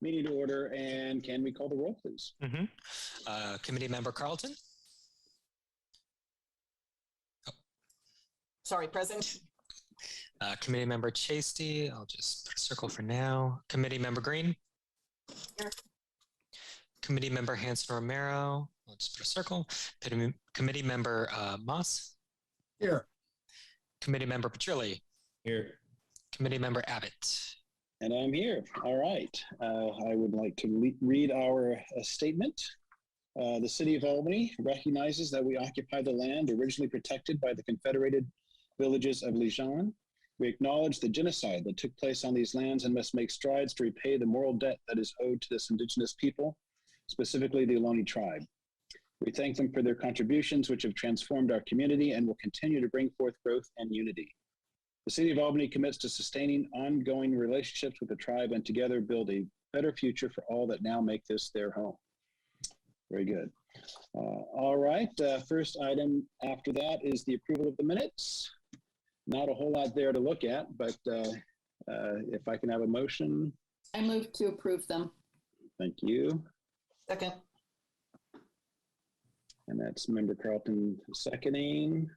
Meeting to order, and can we call the roll, please? Committee Member Carlton? Sorry, present. Committee Member Chasty, I'll just put a circle for now. Committee Member Green? Here. Committee Member Hanson Romero, I'll just put a circle. Committee Member Moss? Here. Committee Member Petrilli? Here. Committee Member Abbott? And I'm here. All right. I would like to read our statement. The City of Albany recognizes that we occupy the land originally protected by the Confederated Villages of Lejeune. We acknowledge the genocide that took place on these lands and must make strides to repay the moral debt that is owed to this indigenous people, specifically the Ohlone tribe. We thank them for their contributions, which have transformed our community and will continue to bring forth growth and unity. The City of Albany commits to sustaining ongoing relationships with the tribe and together build a better future for all that now make this their home. Very good. All right. First item after that is the approval of the minutes. Not a whole lot there to look at, but if I can have a motion. I move to approve them. Thank you. Second. And that's Member Carlton seconding.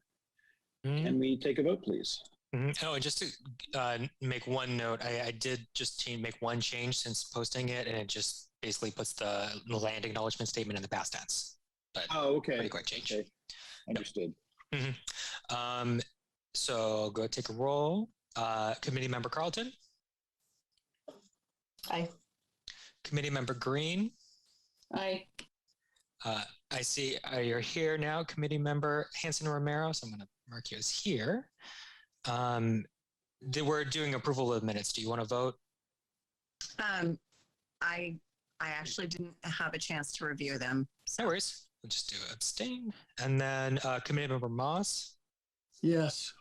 Can we take a vote, please? Oh, and just to make one note, I did just make one change since posting it, and it just basically puts the land acknowledgement statement in the past tense. But okay. Pretty quick change. Okay. Understood. Yep. So go take a roll. Committee Member Carlton? Aye. Committee Member Green? Aye. I see you're here now, Committee Member Hanson Romero, so I'm going to mark you as here. We're doing approval of minutes. Do you want to vote? I actually didn't have a chance to review them. No worries. We'll just do abstain. And then Committee Member Moss? Yes.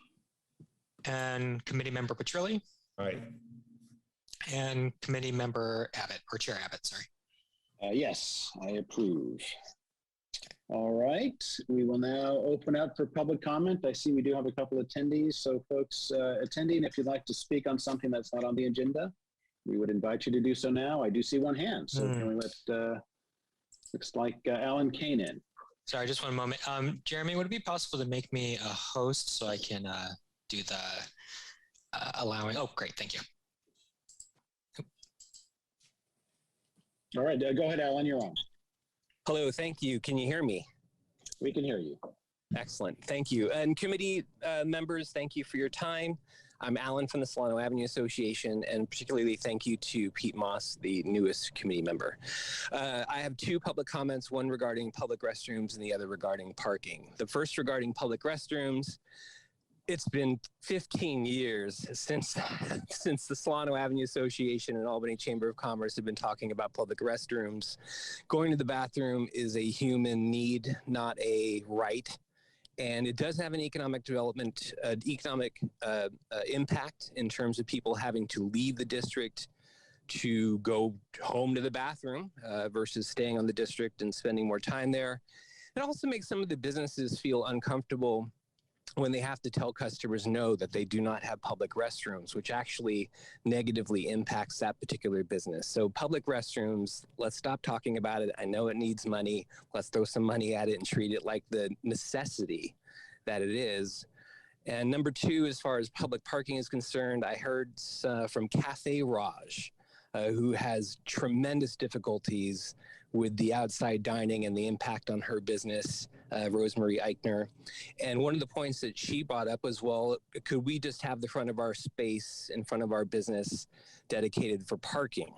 And Committee Member Petrilli? Right. And Committee Member Abbott, or Chair Abbott, sorry. Yes, I approve. All right, we will now open up for public comment. I see we do have a couple of attendees. So folks attending, if you'd like to speak on something that's not on the agenda, we would invite you to do so now. I do see one hand. So can we let, looks like Alan Kane in. Sorry, just one moment. Jeremy, would it be possible to make me a host so I can do the allowing? Oh, great. Thank you. All right, go ahead, Alan, you're on. Hello, thank you. Can you hear me? We can hear you. Excellent, thank you. And committee members, thank you for your time. I'm Alan from the Solano Avenue Association, and particularly thank you to Pete Moss, the newest committee member. I have two public comments, one regarding public restrooms and the other regarding parking. The first regarding public restrooms. It's been 15 years since the Solano Avenue Association and Albany Chamber of Commerce have been talking about public restrooms. Going to the bathroom is a human need, not a right. And it does have an economic impact in terms of people having to leave the district to go home to the bathroom versus staying on the district and spending more time there. It also makes some of the businesses feel uncomfortable when they have to tell customers no, that they do not have public restrooms, which actually negatively impacts that particular business. So public restrooms, let's stop talking about it. I know it needs money. Let's throw some money at it and treat it like the necessity that it is. And number two, as far as public parking is concerned, I heard from Cafe Raj, who has tremendous difficulties with the outside dining and the impact on her business, Rosemary Eichner. And one of the points that she brought up was, well, could we just have the front of our space in front of our business dedicated for parking?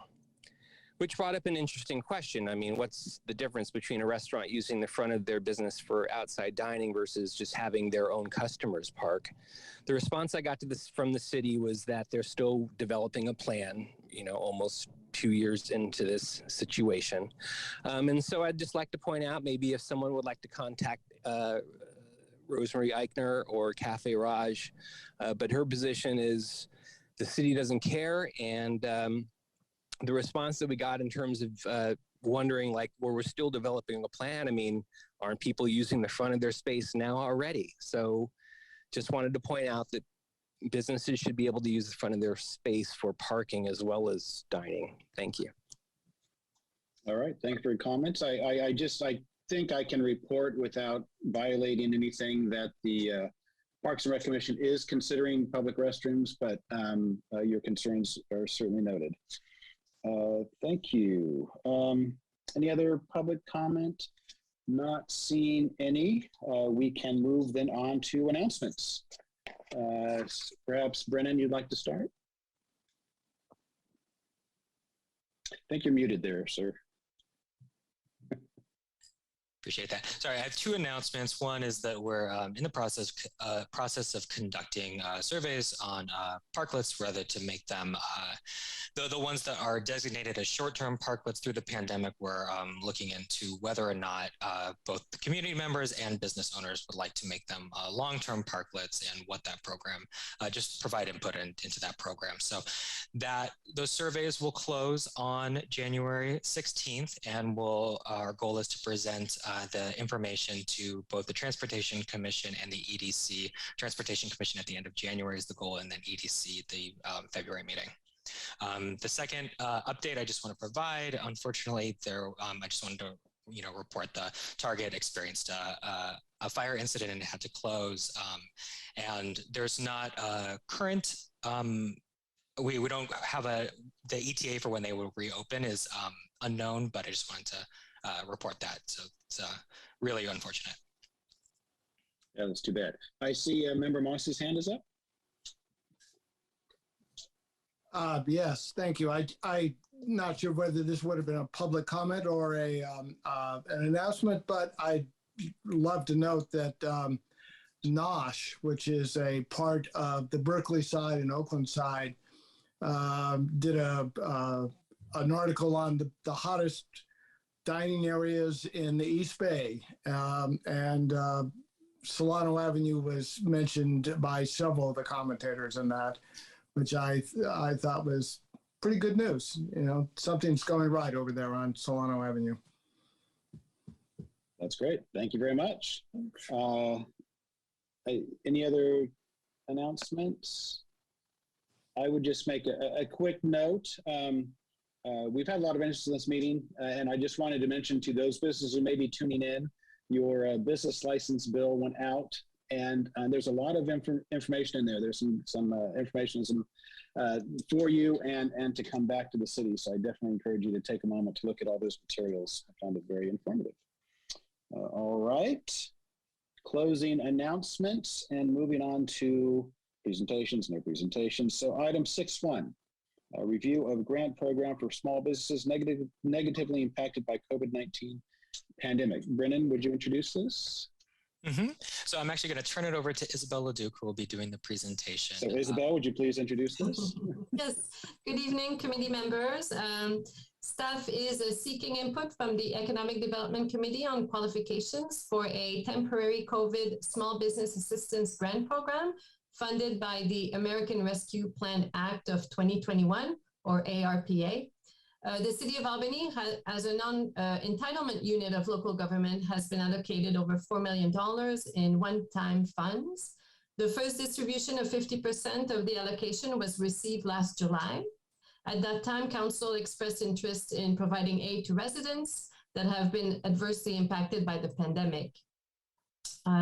Which brought up an interesting question. I mean, what's the difference between a restaurant using the front of their business for outside dining versus just having their own customers park? The response I got to this from the city was that they're still developing a plan, you know, almost 2 years into this situation. And so I'd just like to point out, maybe if someone would like to contact Rosemary Eichner or Cafe Raj, but her position is the city doesn't care. And the response that we got in terms of wondering, like, well, we're still developing a plan. I mean, aren't people using the front of their space now already? So just wanted to point out that businesses should be able to use the front of their space for parking as well as dining. Thank you. All right. Thank you for your comments. I think I can report without violating anything that the Parks and Rec Commission is considering public restrooms, but your concerns are certainly noted. Thank you. Any other public comment? Not seeing any. We can move then on to announcements. Perhaps Brennan, you'd like to start? I think you're muted there, sir. Appreciate that. Sorry, I have two announcements. One is that we're in the process of conducting surveys on parklets, rather to make them the ones that are designated as short-term parklets through the pandemic. We're looking into whether or not both the community members and business owners would like to make them long-term parklets, and what that program, just provide input into that program. So those surveys will close on January 16th, and our goal is to present the information to both the Transportation Commission and the EDC. Transportation Commission at the end of January is the goal, and then EDC the February meeting. The second update I just want to provide, unfortunately, I just wanted to report the Target experienced a fire incident and had to close. And there's not a current. We don't have the ETA for when they will reopen is unknown, but I just wanted to report that. So it's really unfortunate. Yeah, that's too bad. I see Member Moss's hand is up. Yes, thank you. I'm not sure whether this would have been a public comment or an announcement, but I'd love to note that NOSH, which is a part of the Berkeley side and Oakland side, did an article on the hottest dining areas in the East Bay, and Solano Avenue was mentioned by several of the commentators in that, which I thought was pretty good news. Something's going right over there on Solano Avenue. That's great. Thank you very much. Any other announcements? I would just make a quick note. We've had a lot of interest in this meeting, and I just wanted to mention to those businesses who may be tuning in, your business license bill went out, and there's a lot of information in there. There's some information for you and to come back to the city. So I definitely encourage you to take a moment to look at all those materials. I found it very informative. All right, closing announcements and moving on to presentations, no presentations. So item 6.1. A review of grant program for small businesses negatively impacted by COVID-19 pandemic. Brennan, would you introduce this? Mm-hmm. So I'm actually going to turn it over to Isabel Leduc, who will be doing the presentation. So Isabel, would you please introduce this? Yes. Good evening, committee members. Staff is seeking input from the Economic Development Committee on qualifications for a temporary COVID small business assistance grant program funded by the American Rescue Plan Act of 2021, or ARPA. The City of Albany, as a non-entitlement unit of local government, has been allocated over $4 million in one-time funds. The first distribution of 50% of the allocation was received last July. At that time, Council expressed interest in providing aid to residents that have been adversely impacted by the pandemic.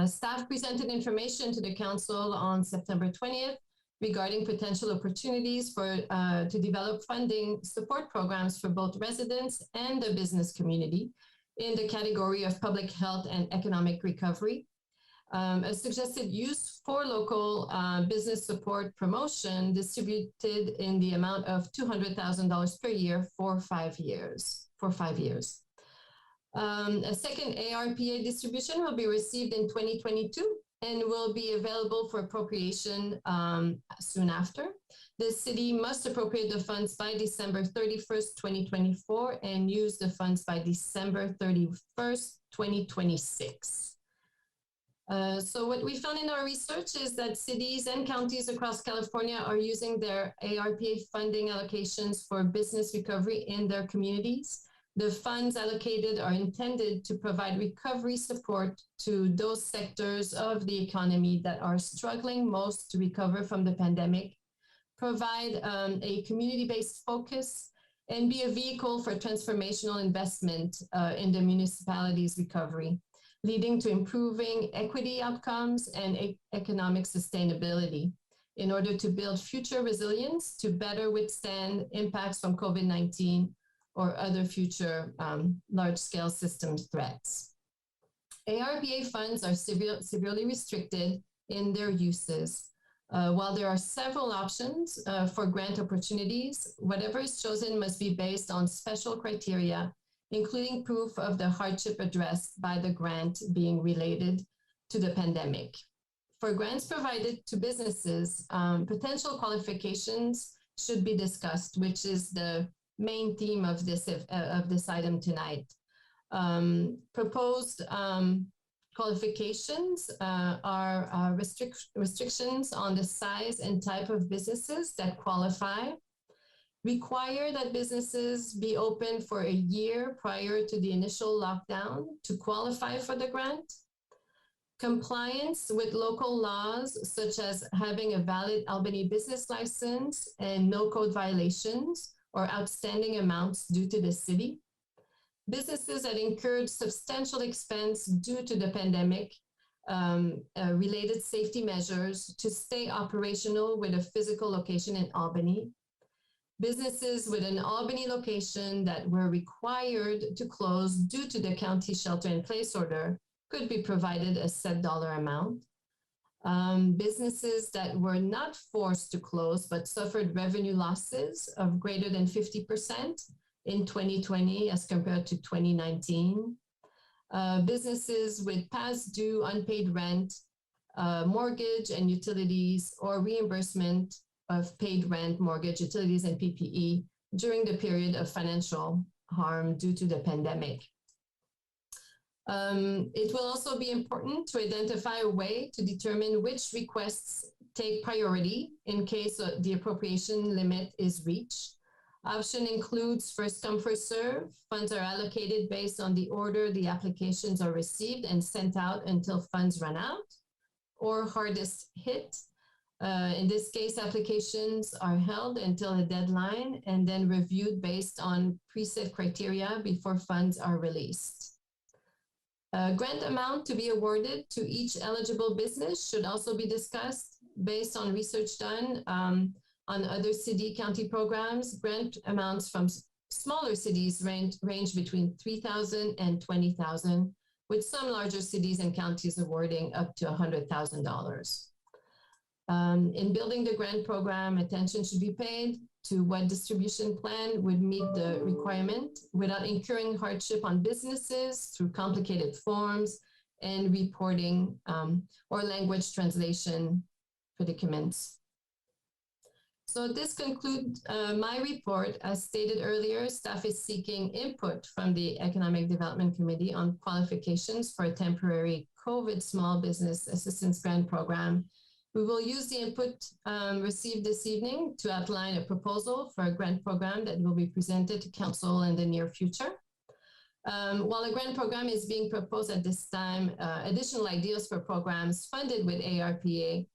Staff presented information to the Council on September 20th regarding potential opportunities to develop funding support programs for both residents and the business community in the category of public health and economic recovery. A suggested use for local business support promotion distributed in the amount of $200,000 per year for 5 years. A second ARPA distribution will be received in 2022 and will be available for appropriation soon after. The city must appropriate the funds by December 31st, 2024 and use the funds by December 31st, 2026. So what we found in our research is that cities and counties across California are using their ARPA funding allocations for business recovery in their communities. The funds allocated are intended to provide recovery support to those sectors of the economy that are struggling most to recover from the pandemic, provide a community-based focus, and be a vehicle for transformational investment in the municipality's recovery, leading to improving equity outcomes and economic sustainability in order to build future resilience to better withstand impacts from COVID-19 or other future large-scale system threats. ARPA funds are severely restricted in their uses. While there are several options for grant opportunities, whatever is chosen must be based on special criteria, including proof of the hardship addressed by the grant being related to the pandemic. For grants provided to businesses, potential qualifications should be discussed, which is the main theme of this item tonight. Proposed qualifications are restrictions on the size and type of businesses that qualify, require that businesses be open for a year prior to the initial lockdown to qualify for the grant, compliance with local laws, such as having a valid Albany business license and no code violations or outstanding amounts due to the city, businesses that incurred substantial expense due to the pandemic, related safety measures to stay operational with a physical location in Albany, businesses with an Albany location that were required to close due to the county shelter-in-place order could be provided a set dollar amount. Businesses that were not forced to close but suffered revenue losses of greater than 50% in 2020 as compared to 2019. Businesses with past due unpaid rent, mortgage and utilities, or reimbursement of paid rent, mortgage, utilities, and PPE during the period of financial harm due to the pandemic. It will also be important to identify a way to determine which requests take priority in case the appropriation limit is reached. Option includes first come, first serve. Funds are allocated based on the order the applications are received and sent out until funds run out, or hardest hit. In this case, applications are held until a deadline and then reviewed based on preset criteria before funds are released. Grant amount to be awarded to each eligible business should also be discussed based on research done on other city county programs. Grant amounts from smaller cities range between $3,000 and $20,000, with some larger cities and counties awarding up to $100,000. In building the grant program, attention should be paid to what distribution plan would meet the requirement without incurring hardship on businesses through complicated forms and reporting or language translation predicaments. So this concludes my report. As stated earlier, staff is seeking input from the Economic Development Committee on qualifications for a temporary COVID small business assistance grant program. We will use the input received this evening to outline a proposal for a grant program that will be presented to Council in the near future. While a grant program is being proposed at this time, additional ideas for programs funded with ARPA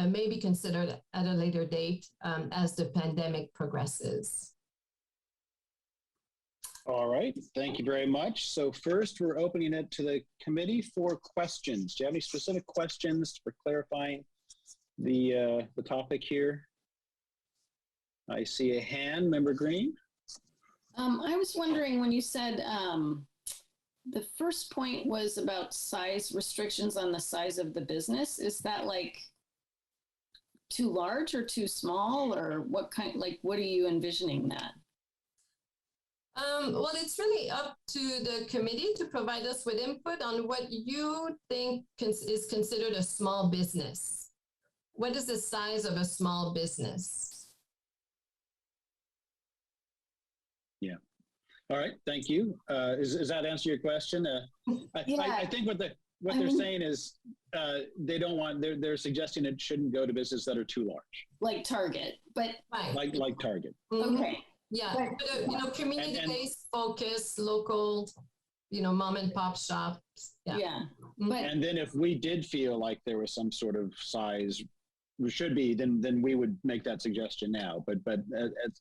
may be considered at a later date as the pandemic progresses. All right, thank you very much. So first, we're opening it to the committee for questions. Do you have any specific questions for clarifying the topic here? I see a hand, Member Green. I was wondering when you said the first point was about size restrictions on the size of the business. Is that like too large or too small, or what kind? Like, what are you envisioning that? Well, it's really up to the committee to provide us with input on what you think is considered a small business. What is the size of a small business? Yeah. All right. Thank you. Does that answer your question? I think what they're saying is they don't want. They're suggesting it shouldn't go to businesses that are too large, like Target, but right. like Target. Okay. Yeah, but, community-based focus, local, mom and pop shops. Yeah. But and then if we did feel like there was some sort of size should be, then we would make that suggestion now. But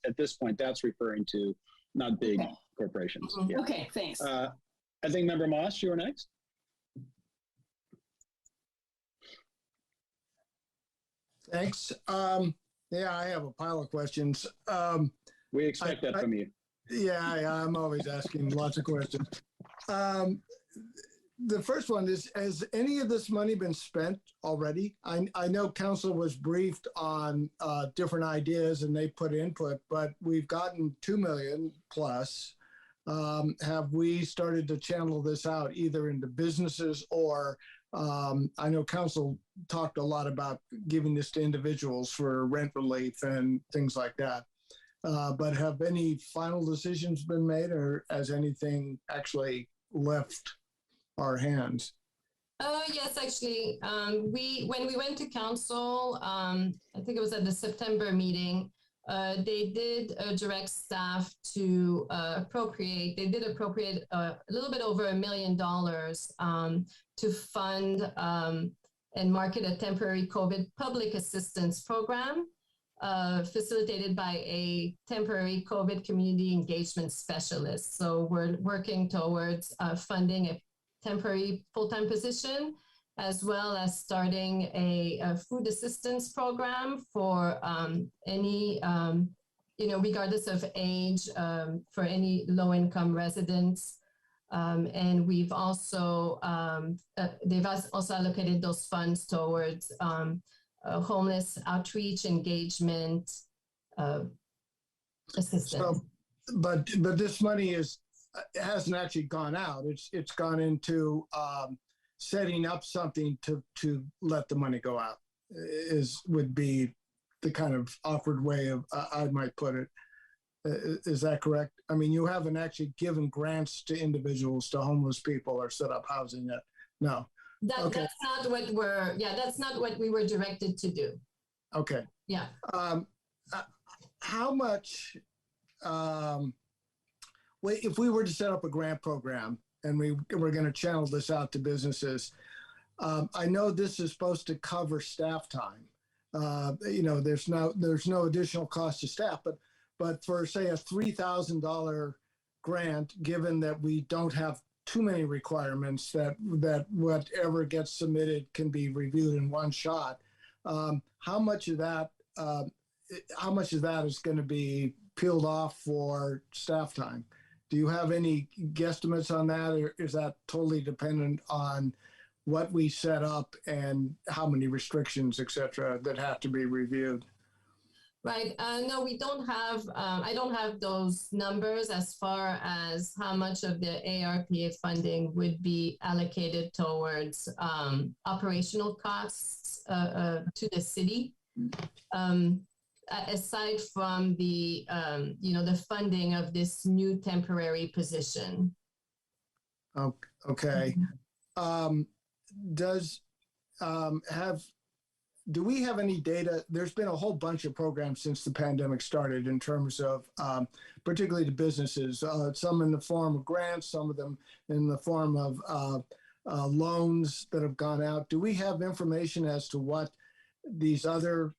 at this point, that's referring to not big Okay. corporations. Mhm. Yeah. Okay, thanks. I think Member Moss, you were next. Thanks. Yeah, I have a pile of questions. We expect that from you. Yeah, I'm always asking lots of questions. The first one is, has any of this money been spent already? I know council was briefed on different ideas and they put input, but we've gotten 2 million plus. Have we started to channel this out either into businesses or I know council talked a lot about giving this to individuals for rent relief and things like that. But have any final decisions been made, or has anything actually left our hands? Yes, actually, when we went to council, I think it was at the September meeting, they did direct staff to appropriate. They did appropriate a little bit over $1 million to fund and market a temporary COVID public assistance program facilitated by a temporary COVID community engagement specialist. So we're working towards funding a temporary full-time position, as well as starting a food assistance program for any, regardless of age, for any low-income residents. And we've also, they've also allocated those funds towards homeless outreach, engagement, assistance. So, but this money hasn't actually gone out. It's gone into setting up something to let the money go out. Would be the kind of awkward way of I might put it. Is that correct? I mean, you haven't actually given grants to individuals, to homeless people, or set up housing yet. No. Okay. That's not what that's not what we were directed to do. Okay. Yeah. How much, if we were to set up a grant program and we're going to channel this out to businesses, I know this is supposed to cover staff time. There's no additional cost to staff, but for say a $3,000 grant, given that we don't have too many requirements, that whatever gets submitted can be reviewed in one shot, how much of that is going to be peeled off for staff time? Do you have any guesstimates on that, or is that totally dependent on what we set up and how many restrictions, et cetera, that have to be reviewed? Right. No, we don't have, I don't have those numbers as far as how much of the ARPA funding would be allocated towards operational costs to the city. Aside from the, the funding of this new temporary position. Okay. Do we have any data? There's been a whole bunch of programs since the pandemic started in terms of particularly to businesses, some in the form of grants, some of them in the form of loans that have gone out. Do we have information as to what these other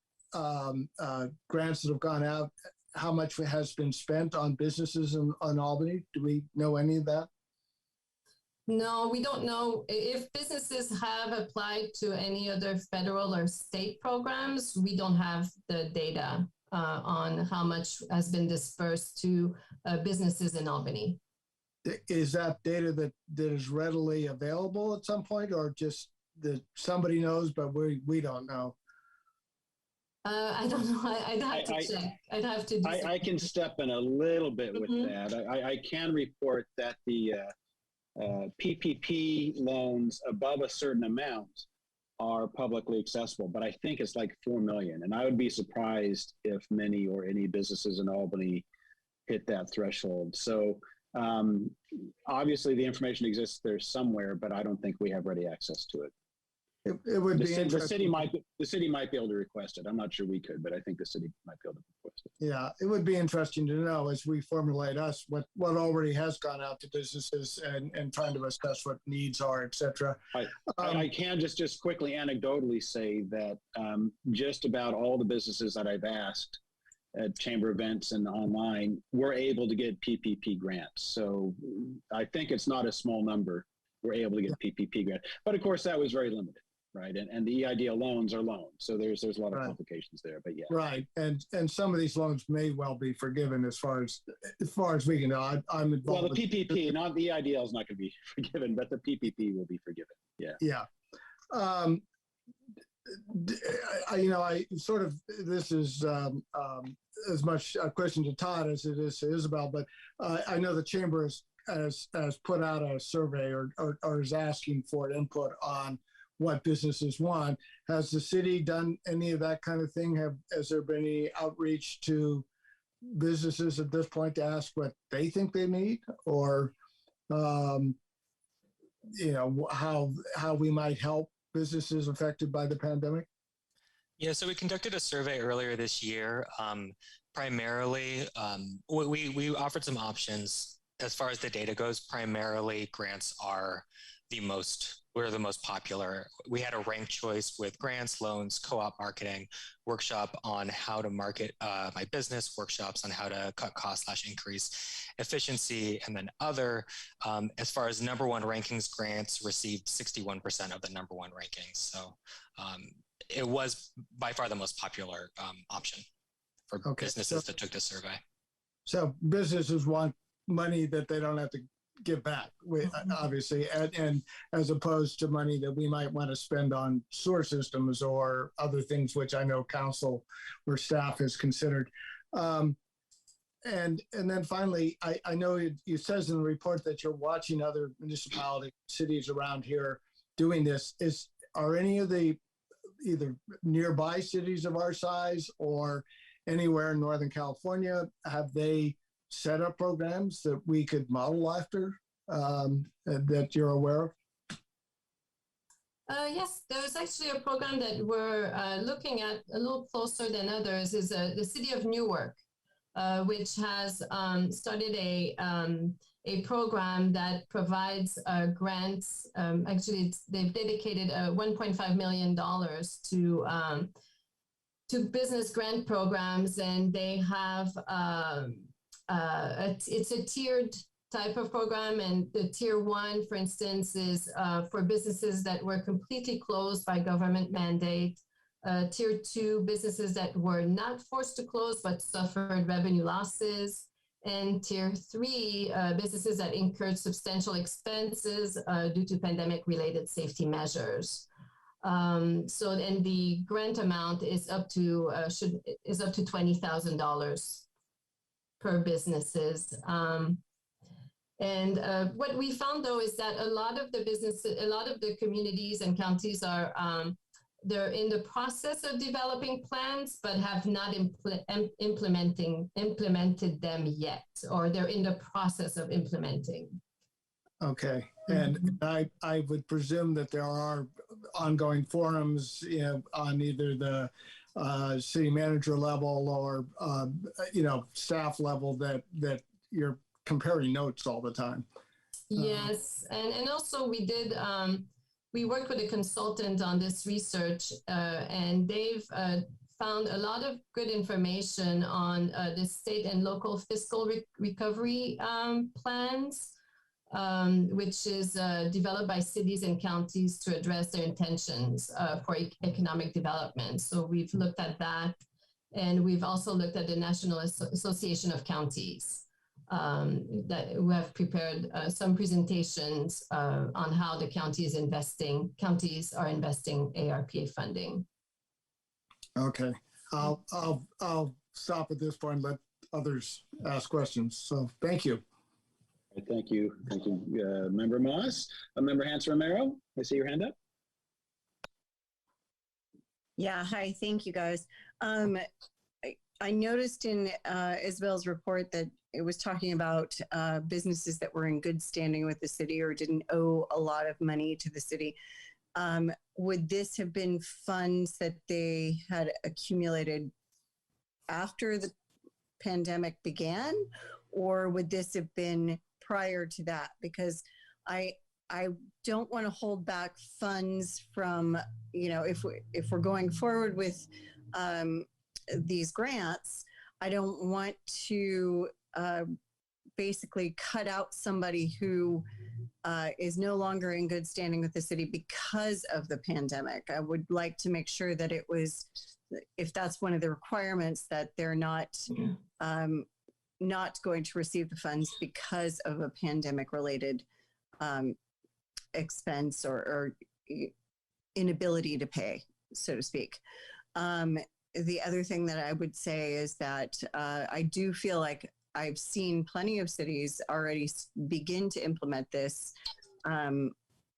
grants that have gone out, how much has been spent on businesses in Albany? Do we know any of that? No, we don't know. If businesses have applied to any other federal or state programs, we don't have the data on how much has been dispersed to businesses in Albany. Is that data that is readily available at some point, or just that somebody knows, but we don't know? I don't know. I'd have to check. I'd have to do I can step in a little bit with that. I can report that the PPP loans above a certain amount are publicly accessible, but I think it's like 4 million. And I would be surprised if many or any businesses in Albany hit that threshold. So obviously the information exists there somewhere, but I don't think we have ready access to it. It would be the city might be able to request it. I'm not sure we could, but I think the city might be able to request it. Yeah, it would be interesting to know as we formulate what already has gone out to businesses and trying to assess what needs are, et cetera. I can just quickly anecdotally say that just about all the businesses that I've asked at chamber events and online, we're able to get PPP grants. So I think it's not a small number. We're able to get PPP grants, but of course that was very limited, right? And the EIDL loans are loans, so there's a lot of complications there. But yeah, right. And some of these loans may well be forgiven as far as we can know. I'm involved. Well, the PPP, not the EIDL, is not going to be forgiven, but the PPP will be forgiven. Yeah. Yeah. I sort of, this is as much a question to Todd as it is to Isabel, but I know the chamber has put out a survey or is asking for input on what businesses want. Has the city done any of that kind of thing? Has there been any outreach to businesses at this point to ask what they think they need, or how we might help businesses affected by the pandemic? Yeah, so we conducted a survey earlier this year. Primarily, we offered some options. As far as the data goes, primarily grants are the most popular. We had a rank choice with grants, loans, co-op marketing, workshop on how to market my business, workshops on how to cut costs / increase efficiency, and then other. As far as number one rankings, grants received 61% of the number one rankings. So it was by far the most popular option for businesses that took the survey. So businesses want money that they don't have to give back, obviously, and as opposed to money that we might want to spend on sewer systems or other things, which I know council or staff has considered. And then finally, I know it says in the report that you're watching other municipalities, cities around here doing this. Are any of the either nearby cities of our size or anywhere in Northern California, have they set up programs that we could model after that you're aware of? Yes, there's actually a program that we're looking at a little closer than others. Is the city of Newark, which has started a program that provides grants. Actually, they've dedicated $1.5 million to business grant programs, and they have it's a tiered type of program, and the tier 1, for instance, is for businesses that were completely closed by government mandate. Tier 2, businesses that were not forced to close but suffered revenue losses. And tier 3, businesses that incurred substantial expenses due to pandemic-related safety measures. So then the grant amount is up to $20,000 per businesses. And what we found, though, is that a lot of the communities and counties are they're in the process of developing plans, but have not implemented them yet, or they're in the process of implementing. Okay, and I would presume that there are ongoing forums, on either the city manager level or staff level that you're comparing notes all the time. Yes, and also we did we worked with a consultant on this research, and they've found a lot of good information on the state and local fiscal recovery plans, which is developed by cities and counties to address their intentions for economic development. So we've looked at that, and we've also looked at the National Association of Counties, who have prepared some presentations on how the counties are investing ARPA funding. Okay, I'll stop at this point and let others ask questions. So thank you. Thank you, Member Moss. Member Hans Romero, I see your hand up. Yeah, hi, thank you guys. I noticed in Isabel's report that it was talking about businesses that were in good standing with the city or didn't owe a lot of money to the city. Would this have been funds that they had accumulated after the pandemic began, or would this have been prior to that? Because I don't want to hold back funds from, if we're going forward with these grants, I don't want to basically cut out somebody who is no longer in good standing with the city because of the pandemic. I would like to make sure that it was, if that's one of the requirements, that they're not going to receive the funds because of a pandemic related expense or inability to pay, so to speak. The other thing that I would say is that I do feel like I've seen plenty of cities already begin to implement this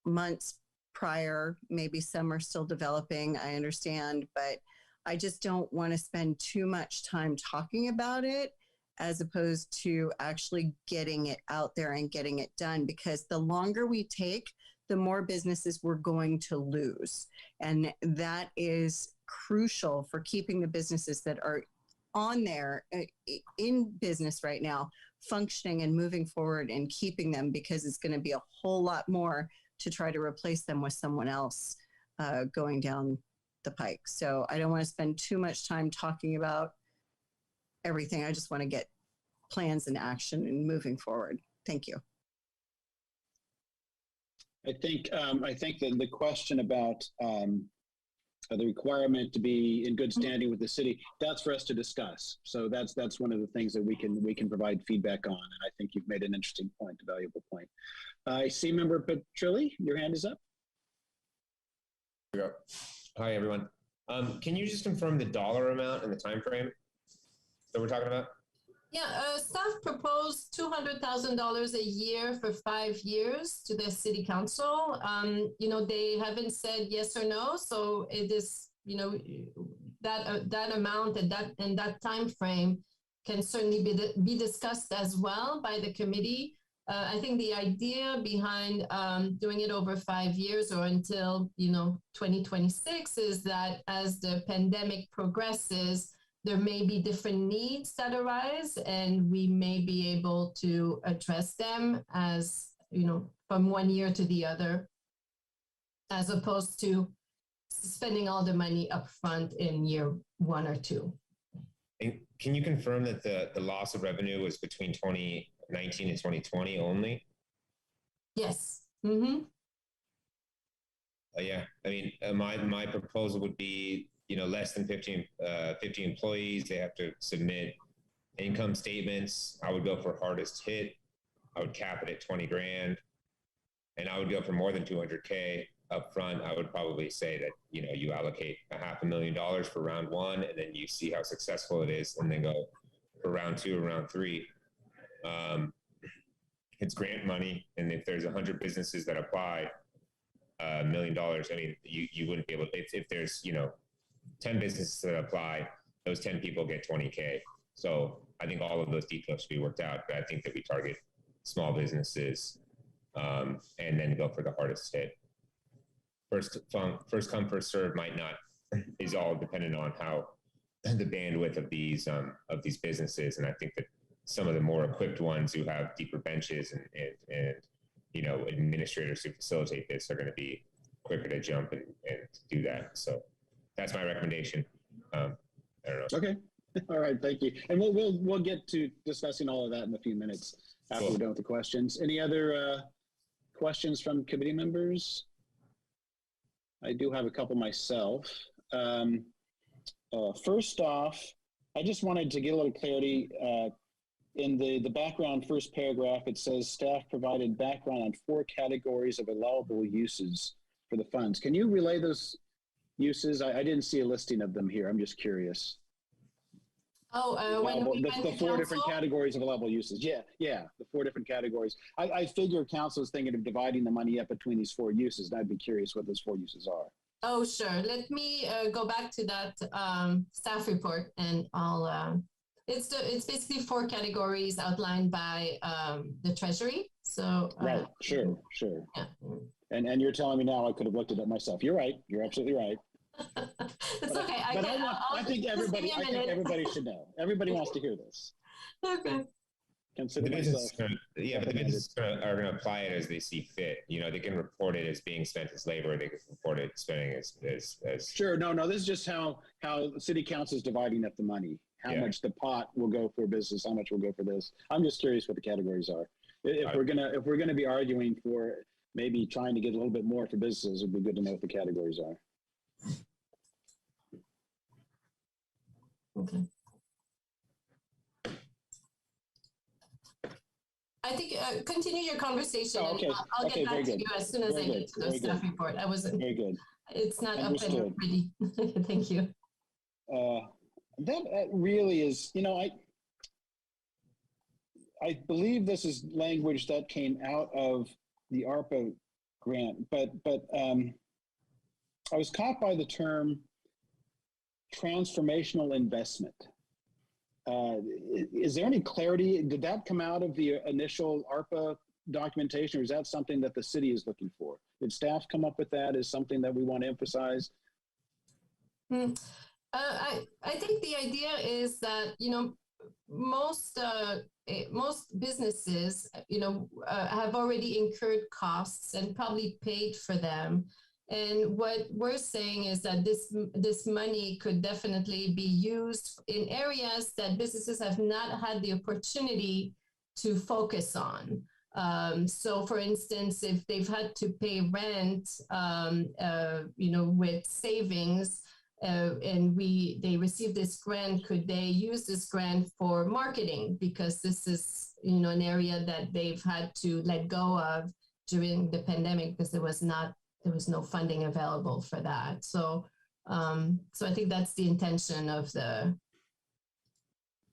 months prior. Maybe some are still developing, I understand, but I just don't want to spend too much time talking about it as opposed to actually getting it out there and getting it done, because the longer we take, the more businesses we're going to lose. And that is crucial for keeping the businesses that are on there in business right now functioning and moving forward and keeping them, because it's going to be a whole lot more to try to replace them with someone else going down the pike. So I don't want to spend too much time talking about everything. I just want to get plans in action and moving forward. Thank you. I think that the question about the requirement to be in good standing with the city, that's for us to discuss. So that's one of the things that we can provide feedback on. And I think you've made an interesting point, a valuable point. I see Member Petrilli, your hand is up. There we go. Hi, everyone. Can you just confirm the dollar amount and the time frame that we're talking about? Yeah, staff proposed $200,000 a year for 5 years to the city council. They haven't said yes or no, so it is, that amount and that time frame can certainly be discussed as well by the committee. I think the idea behind doing it over 5 years or until 2026 is that as the pandemic progresses, there may be different needs that arise, and we may be able to address them as, from one year to the other, as opposed to spending all the money up front in year 1 or 2. And can you confirm that the loss of revenue was between 2019 and 2020 only? Yes. Mm-hmm. Yeah. I mean, my proposal would be, less than 50 employees. They have to submit income statements. I would go for hardest hit. I would cap it at 20 grand. And I would go for more than 200K up front. I would probably say that, you allocate $500,000 for round 1, and then you see how successful it is, and then go for round 2 or round 3. It's grant money. And if there's 100 businesses that apply $1 million, I mean, you wouldn't be able to, if there's, 10 businesses that apply, those 10 people get 20K. So I think all of those details should be worked out, but I think that we target small businesses and then go for the hardest hit. First come, first serve might not, is all dependent on how the bandwidth of these businesses. And I think that some of the more equipped ones who have deeper benches and administrators who facilitate this are going to be quicker to jump and do that. So that's my recommendation. I don't know. Okay. All right. Thank you. And we'll get to discussing all of that in a few minutes after we're done with the questions. Any other questions from committee members? I do have a couple myself. First off, I just wanted to get a little clarity. In the background first paragraph, it says staff provided background on 4 categories of allowable uses for the funds. Can you relay those uses? I didn't see a listing of them here. I'm just curious. The 4 different categories of allowable uses. Yeah, the 4 different categories. I figure council is thinking of dividing the money up between these 4 uses, and I'd be curious what those 4 uses are. Oh, sure. Let me go back to that staff report, and I'll. It's basically 4 categories outlined by the Treasury. So right, sure. Yeah. And you're telling me now I could have looked at it myself. You're right. You're absolutely right. It's okay. I think everybody should know. Everybody wants to hear this. Okay. Consider the myself. But the businesses are going to apply it as they see fit. They can report it as being spent as labor. They can report it spending as. Sure. No. This is just how city council is dividing up the money. how Yeah. much the pot will go for business, how much will go for this. I'm just curious what the categories are. If we're gonna be arguing for maybe trying to get a little bit more for businesses, it'd be good to know what the categories are. Okay. I think continue your conversation. Oh, okay. And I'll Okay, get back very to good. you as soon as Very I good. get to the Very staff good. report. I wasn't. Very good. It's not Understood. up and ready. Thank you. That really is, I believe this is language that came out of the ARPA grant, but I was caught by the term transformational investment. Is there any clarity? Did that come out of the initial ARPA documentation, or is that something that the city is looking for? Did staff come up with that as something that we want to emphasize? I think the idea is that, most businesses, have already incurred costs and probably paid for them. And what we're saying is that this money could definitely be used in areas that businesses have not had the opportunity to focus on. So, for instance, if they've had to pay rent, with savings, and they receive this grant, could they use this grant for marketing? Because this is, an area that they've had to let go of during the pandemic because there was no funding available for that. So I think that's the intention of the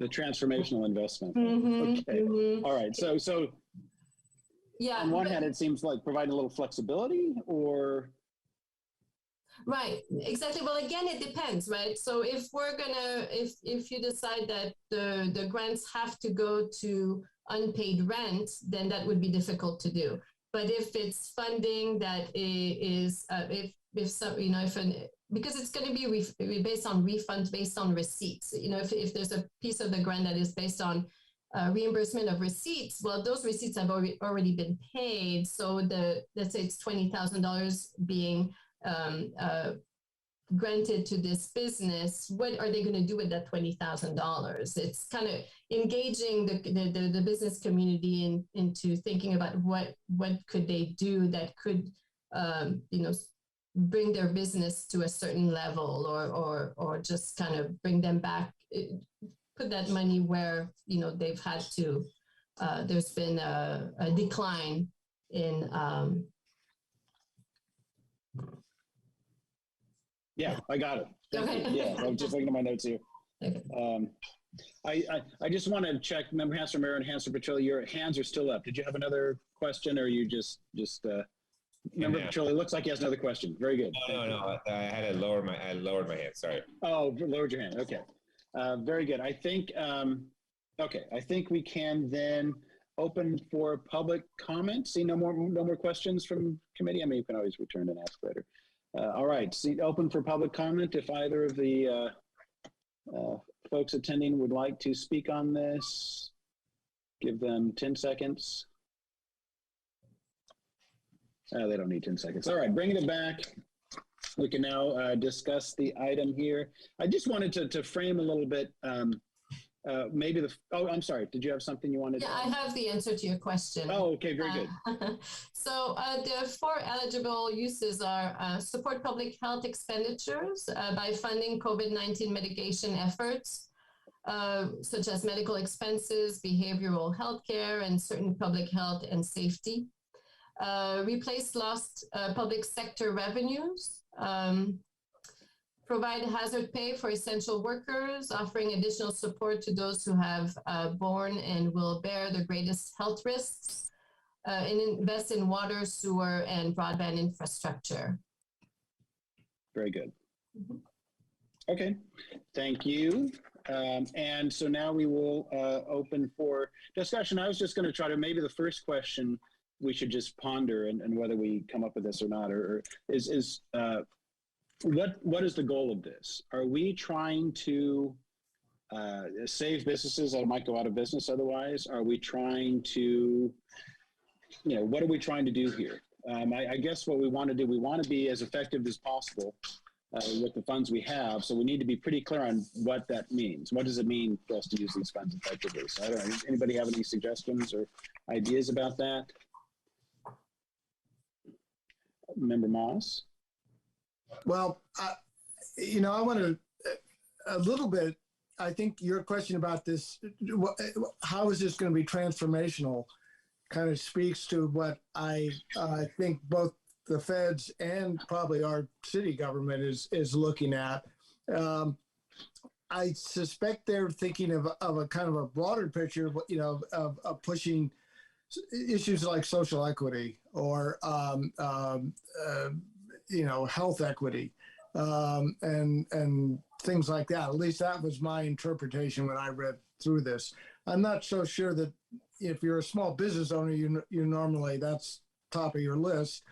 transformational investment. Mm-hmm, Okay. mm-hmm. All right. So yeah. On one hand, it seems like providing a little flexibility, or right, exactly. Well, again, it depends, right? So if you decide that the grants have to go to unpaid rent, then that would be difficult to do. But if it's funding that is, because it's going to be based on refunds, based on receipts. If there's a piece of the grant that is based on reimbursement of receipts, well, those receipts have already been paid. So let's say it's $20,000 being granted to this business. What are they going to do with that $20,000? It's kind of engaging the business community into thinking about what could they do that could bring their business to a certain level, or just kind of bring them back, put that money where they've had to. There's been a decline in. Yeah, I got it. Okay. Yeah, I'm just looking at my notes here. Okay. I just want to check, Member Hansler, Mayor and Hansler Petrilli, your hands are still up. Did you have another question, or you just Member Petrilli, looks like he has another question. Very good. No. I had to lower my hand. Sorry. Oh, lowered your hand. Okay. Very good. I think, I think we can then open for public comment. See no more questions from committee. I mean, you can always return and ask later. All right, seat open for public comment. If either of the folks attending would like to speak on this, give them 10 seconds. They don't need 10 seconds. All right, bringing it back. We can now discuss the item here. I just wanted to frame a little bit, maybe I'm sorry. Did you have something you wanted to I have the answer to your question. Oh, okay, very good. So the 4 eligible uses are support public health expenditures by funding COVID-19 mitigation efforts, such as medical expenses, behavioral health care, and certain public health and safety. Replace lost public sector revenues, provide hazard pay for essential workers, offering additional support to those who have borne and will bear the greatest health risks, and invest in water, sewer, and broadband infrastructure. Very good. Mm-hmm. Okay, thank you. And so now we will open for discussion. I was just going to try to, maybe the first question we should just ponder, and whether we come up with this or not, or is what is the goal of this? Are we trying to save businesses that might go out of business otherwise? Are we trying to, what are we trying to do here? I guess what we want to do, we want to be as effective as possible with the funds we have. So we need to be pretty clear on what that means. What does it mean for us to use these funds effectively? So I don't know, anybody have any suggestions or ideas about that? Member Moss? Well, I want to a little bit. I think your question about this, how is this going to be transformational, kind of speaks to what I think both the feds and probably our city government is looking at. I suspect they're thinking of a kind of a broader picture, of pushing issues like social equity or health equity and things like that. At least that was my interpretation when I read through this. I'm not so sure that if you're a small business owner, you normally that's top of your list,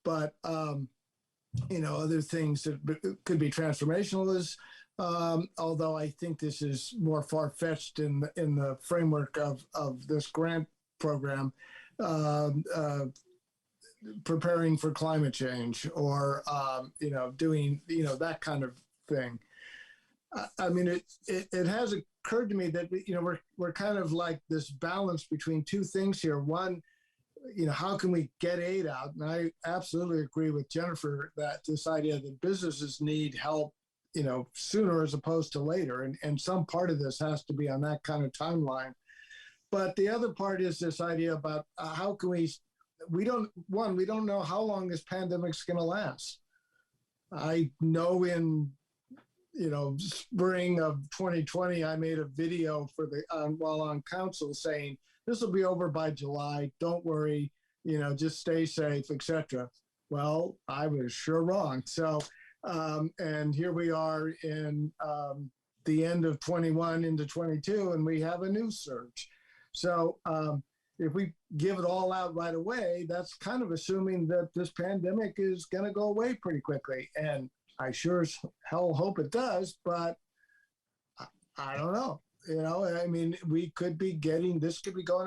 but other things that could be transformational is. Although I think this is more far-fetched in the framework of this grant program, preparing for climate change or doing that kind of thing. I mean, it has occurred to me that we're kind of like this balance between two things here. One, how can we get aid out? And I absolutely agree with Jennifer that this idea that businesses need help sooner as opposed to later. And some part of this has to be on that kind of timeline. But the other part is this idea about how can we don't know how long this pandemic's going to last. I know in, spring of 2020, I made a video for while on council saying, this will be over by July. Don't worry, just stay safe, etc. Well, I was sure wrong. So, and here we are in the end of 21 into 22, and we have a new surge. So if we give it all out right away, that's kind of assuming that this pandemic is going to go away pretty quickly. And I sure as hell hope it does, but I don't know. I mean, this could be going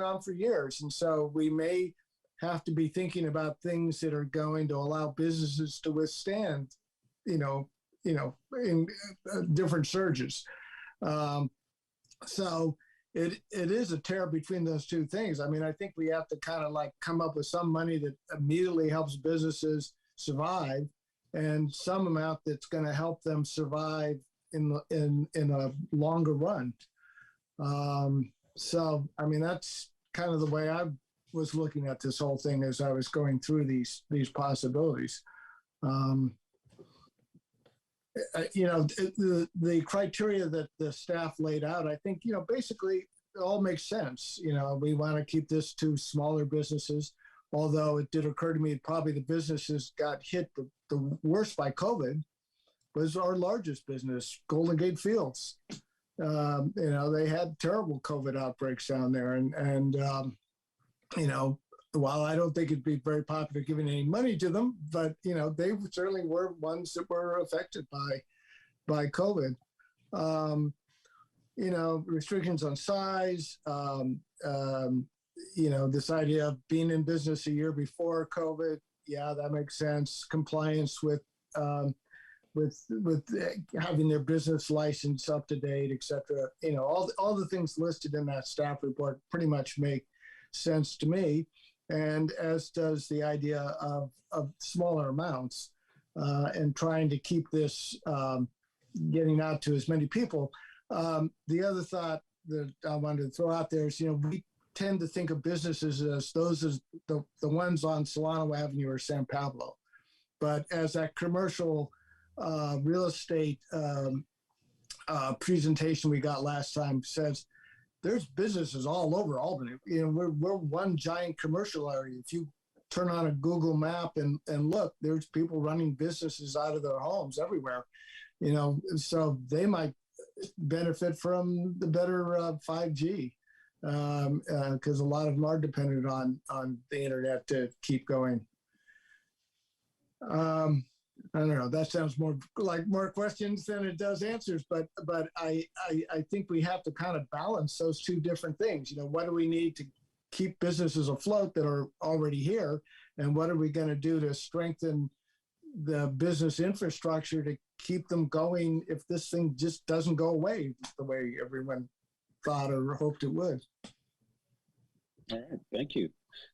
on for years. And so we may have to be thinking about things that are going to allow businesses to withstand in different surges. So it is a tear between those two things. I mean, I think we have to kind of like come up with some money that immediately helps businesses survive and some amount that's going to help them survive in a longer run. So, I mean, that's kind of the way I was looking at this whole thing as I was going through these possibilities. The criteria that the staff laid out, I think, basically it all makes sense. We want to keep this to smaller businesses, although it did occur to me probably the businesses got hit the worst by COVID was our largest business, Golden Gate Fields. They had terrible COVID outbreaks down there. And while I don't think it'd be very popular giving any money to them, but, they certainly were ones that were affected by COVID. Restrictions on size, this idea of being in business a year before COVID. Yeah, that makes sense. Compliance with having their business license up to date, et cetera. All the things listed in that staff report pretty much make sense to me. And as does the idea of smaller amounts and trying to keep this getting out to as many people. The other thought that I wanted to throw out there is, we tend to think of businesses as the ones on Solano Avenue or San Pablo. But as that commercial real estate presentation we got last time says, there's businesses all over Albany. We're one giant commercial area. If you turn on a Google map and look, there's people running businesses out of their homes everywhere. So they might benefit from the better 5G because a lot of them are dependent on the internet to keep going. I don't know. That sounds more like more questions than it does answers. But I think we have to kind of balance those two different things. What do we need to keep businesses afloat that are already here, and what are we going to do to strengthen the business infrastructure to keep them going if this thing just doesn't go away the way everyone thought or hoped it would. All right, thank you.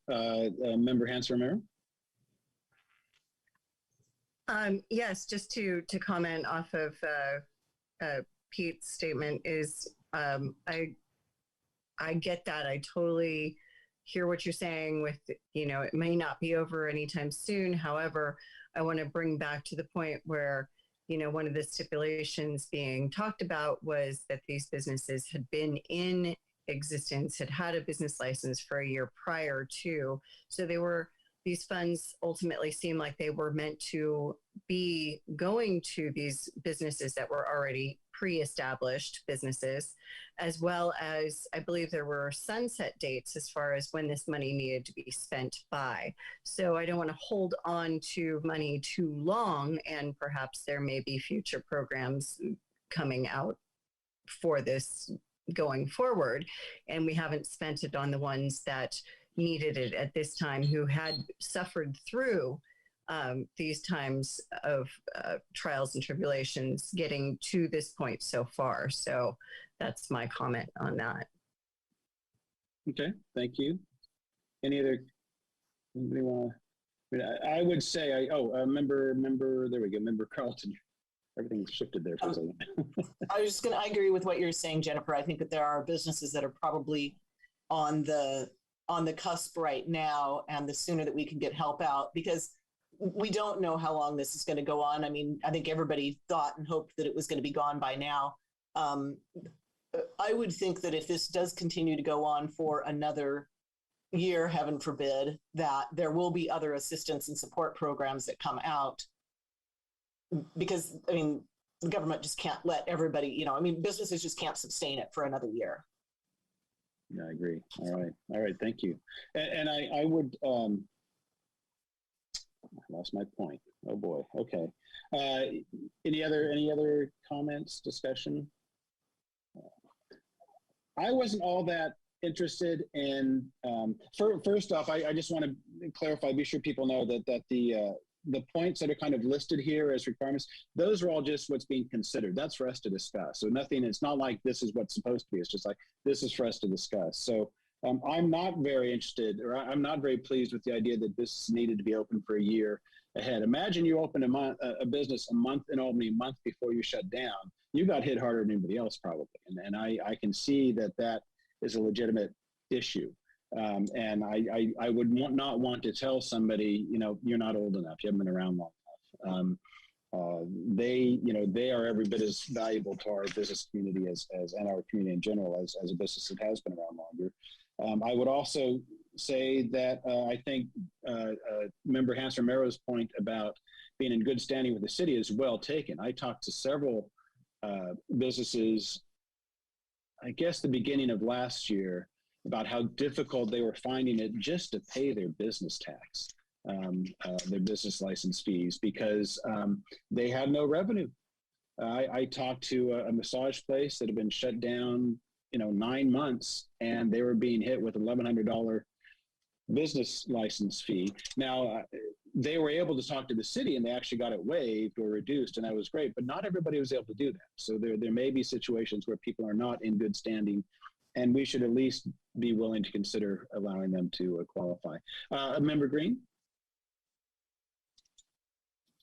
Member Hans-Romero? Yes, just to comment off of Pete's statement is I get that. I totally hear what you're saying with, it may not be over anytime soon. However, I want to bring back to the point where, one of the stipulations being talked about was that these businesses had been in existence, had had a business license for a year prior to. So these funds ultimately seem like they were meant to be going to these businesses that were already pre-established businesses, as well as I believe there were sunset dates as far as when this money needed to be spent by. So I don't want to hold on to money too long, and perhaps there may be future programs coming out for this going forward, and we haven't spent it on the ones that needed it at this time, who had suffered through these times of trials and tribulations getting to this point so far. So that's my comment on that. Okay, thank you. Anybody want to? I would say, member, there we go, Member Carlton. Everything shifted there for a second. I agree with what you're saying, Jennifer. I think that there are businesses that are probably on the cusp right now, and the sooner that we can get help out, because we don't know how long this is going to go on. I mean, I think everybody thought and hoped that it was going to be gone by now. I would think that if this does continue to go on for another year, heaven forbid, that there will be other assistance and support programs that come out, because, I mean, the government just can't let everybody, businesses just can't sustain it for another year. Yeah, I agree. All right. Thank you. And I would, I lost my point. Oh boy. Okay. Any other comments, discussion? I wasn't all that interested in, first off, I just want to clarify, be sure people know that the points that are kind of listed here as requirements, those are all just what's being considered. That's for us to discuss. So it's not like this is what's supposed to be. It's just like, this is for us to discuss. So I'm not very interested, or I'm not very pleased with the idea that this needed to be open for a year ahead. Imagine you open a business a month in Albany, a month before you shut down. You got hit harder than anybody else probably. And I can see that is a legitimate issue. And I would not want to tell somebody, you're not old enough, you haven't been around long enough. They are every bit as valuable to our business community as and our community in general as a business that has been around longer. I would also say that I think Member Hans-Romero's point about being in good standing with the city is well taken. I talked to several businesses, I guess the beginning of last year, about how difficult they were finding it just to pay their business tax, their business license fees, because they had no revenue. I talked to a massage place that had been shut down, 9 months, and they were being hit with $1,100 business license fee. Now, they were able to talk to the city, and they actually got it waived or reduced, and that was great. But not everybody was able to do that. So there may be situations where people are not in good standing, and we should at least be willing to consider allowing them to qualify. Member Green?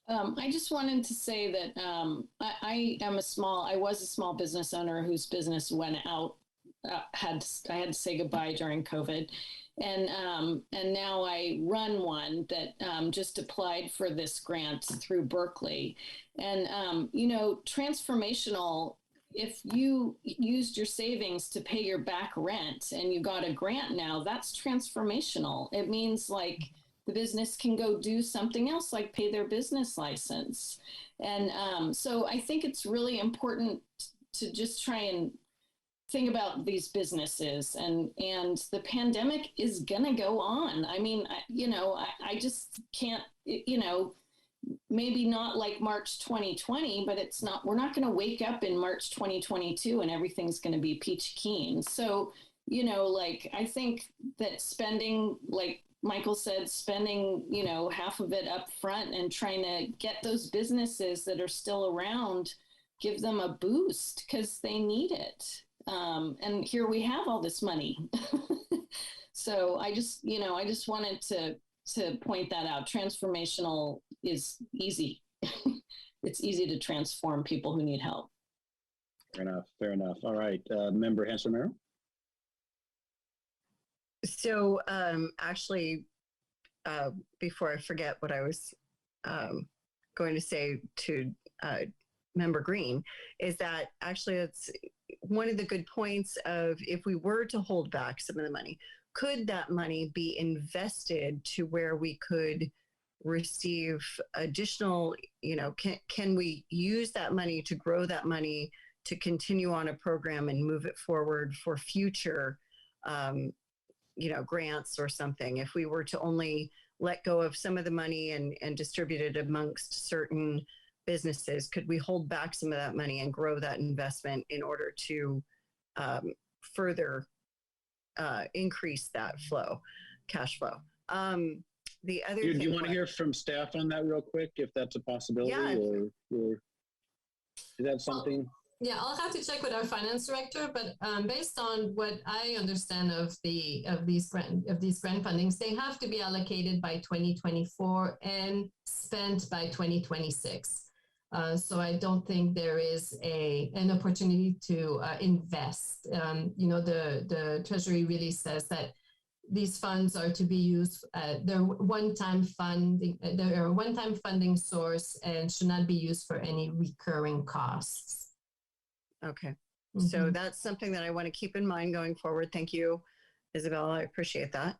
I just wanted to say that I was a small business owner whose business went out. I had to say goodbye during COVID, and now I run one that just applied for this grant through Berkeley, and transformational. If you used your savings to pay your back rent and you got a grant now, that's transformational. It means like the business can go do something else, like pay their business license. And so I think it's really important to just try and think about these businesses, and the pandemic is going to go on. I mean, I just can't, maybe not like March 2020, but we're not going to wake up in March 2022 and everything's going to be peachy keen. So, I think that spending like Michael said, spending, half of it up front and trying to get those businesses that are still around, give them a boost because they need it. And here we have all this money. So I just wanted to point that out. Transformational is easy. It's easy to transform people who need help. Fair enough. All right. Member Hanson-Romero? So actually, before I forget what I was going to say to Member Green, is that actually it's one of the good points of if we were to hold back some of the money, could that money be invested to where we could receive additional, can we use that money to grow that money to continue on a program and move it forward for future grants or something? If we were to only let go of some of the money and distribute it amongst certain businesses, could we hold back some of that money and grow that investment in order to further increase that cash flow? The other do you want to hear from staff on that real quick, if that's a possibility? Yeah. Or is that something? Yeah, I'll have to check with our finance director, but based on what I understand of these grant fundings, they have to be allocated by 2024 and spent by 2026. So I don't think there is an opportunity to invest. The Treasury really says that these funds are to be used. They're one-time funding. They're a one-time funding source and should not be used for any recurring costs. Okay. Mm-hmm. So that's something that I want to keep in mind going forward. Thank you, Isabel. I appreciate that.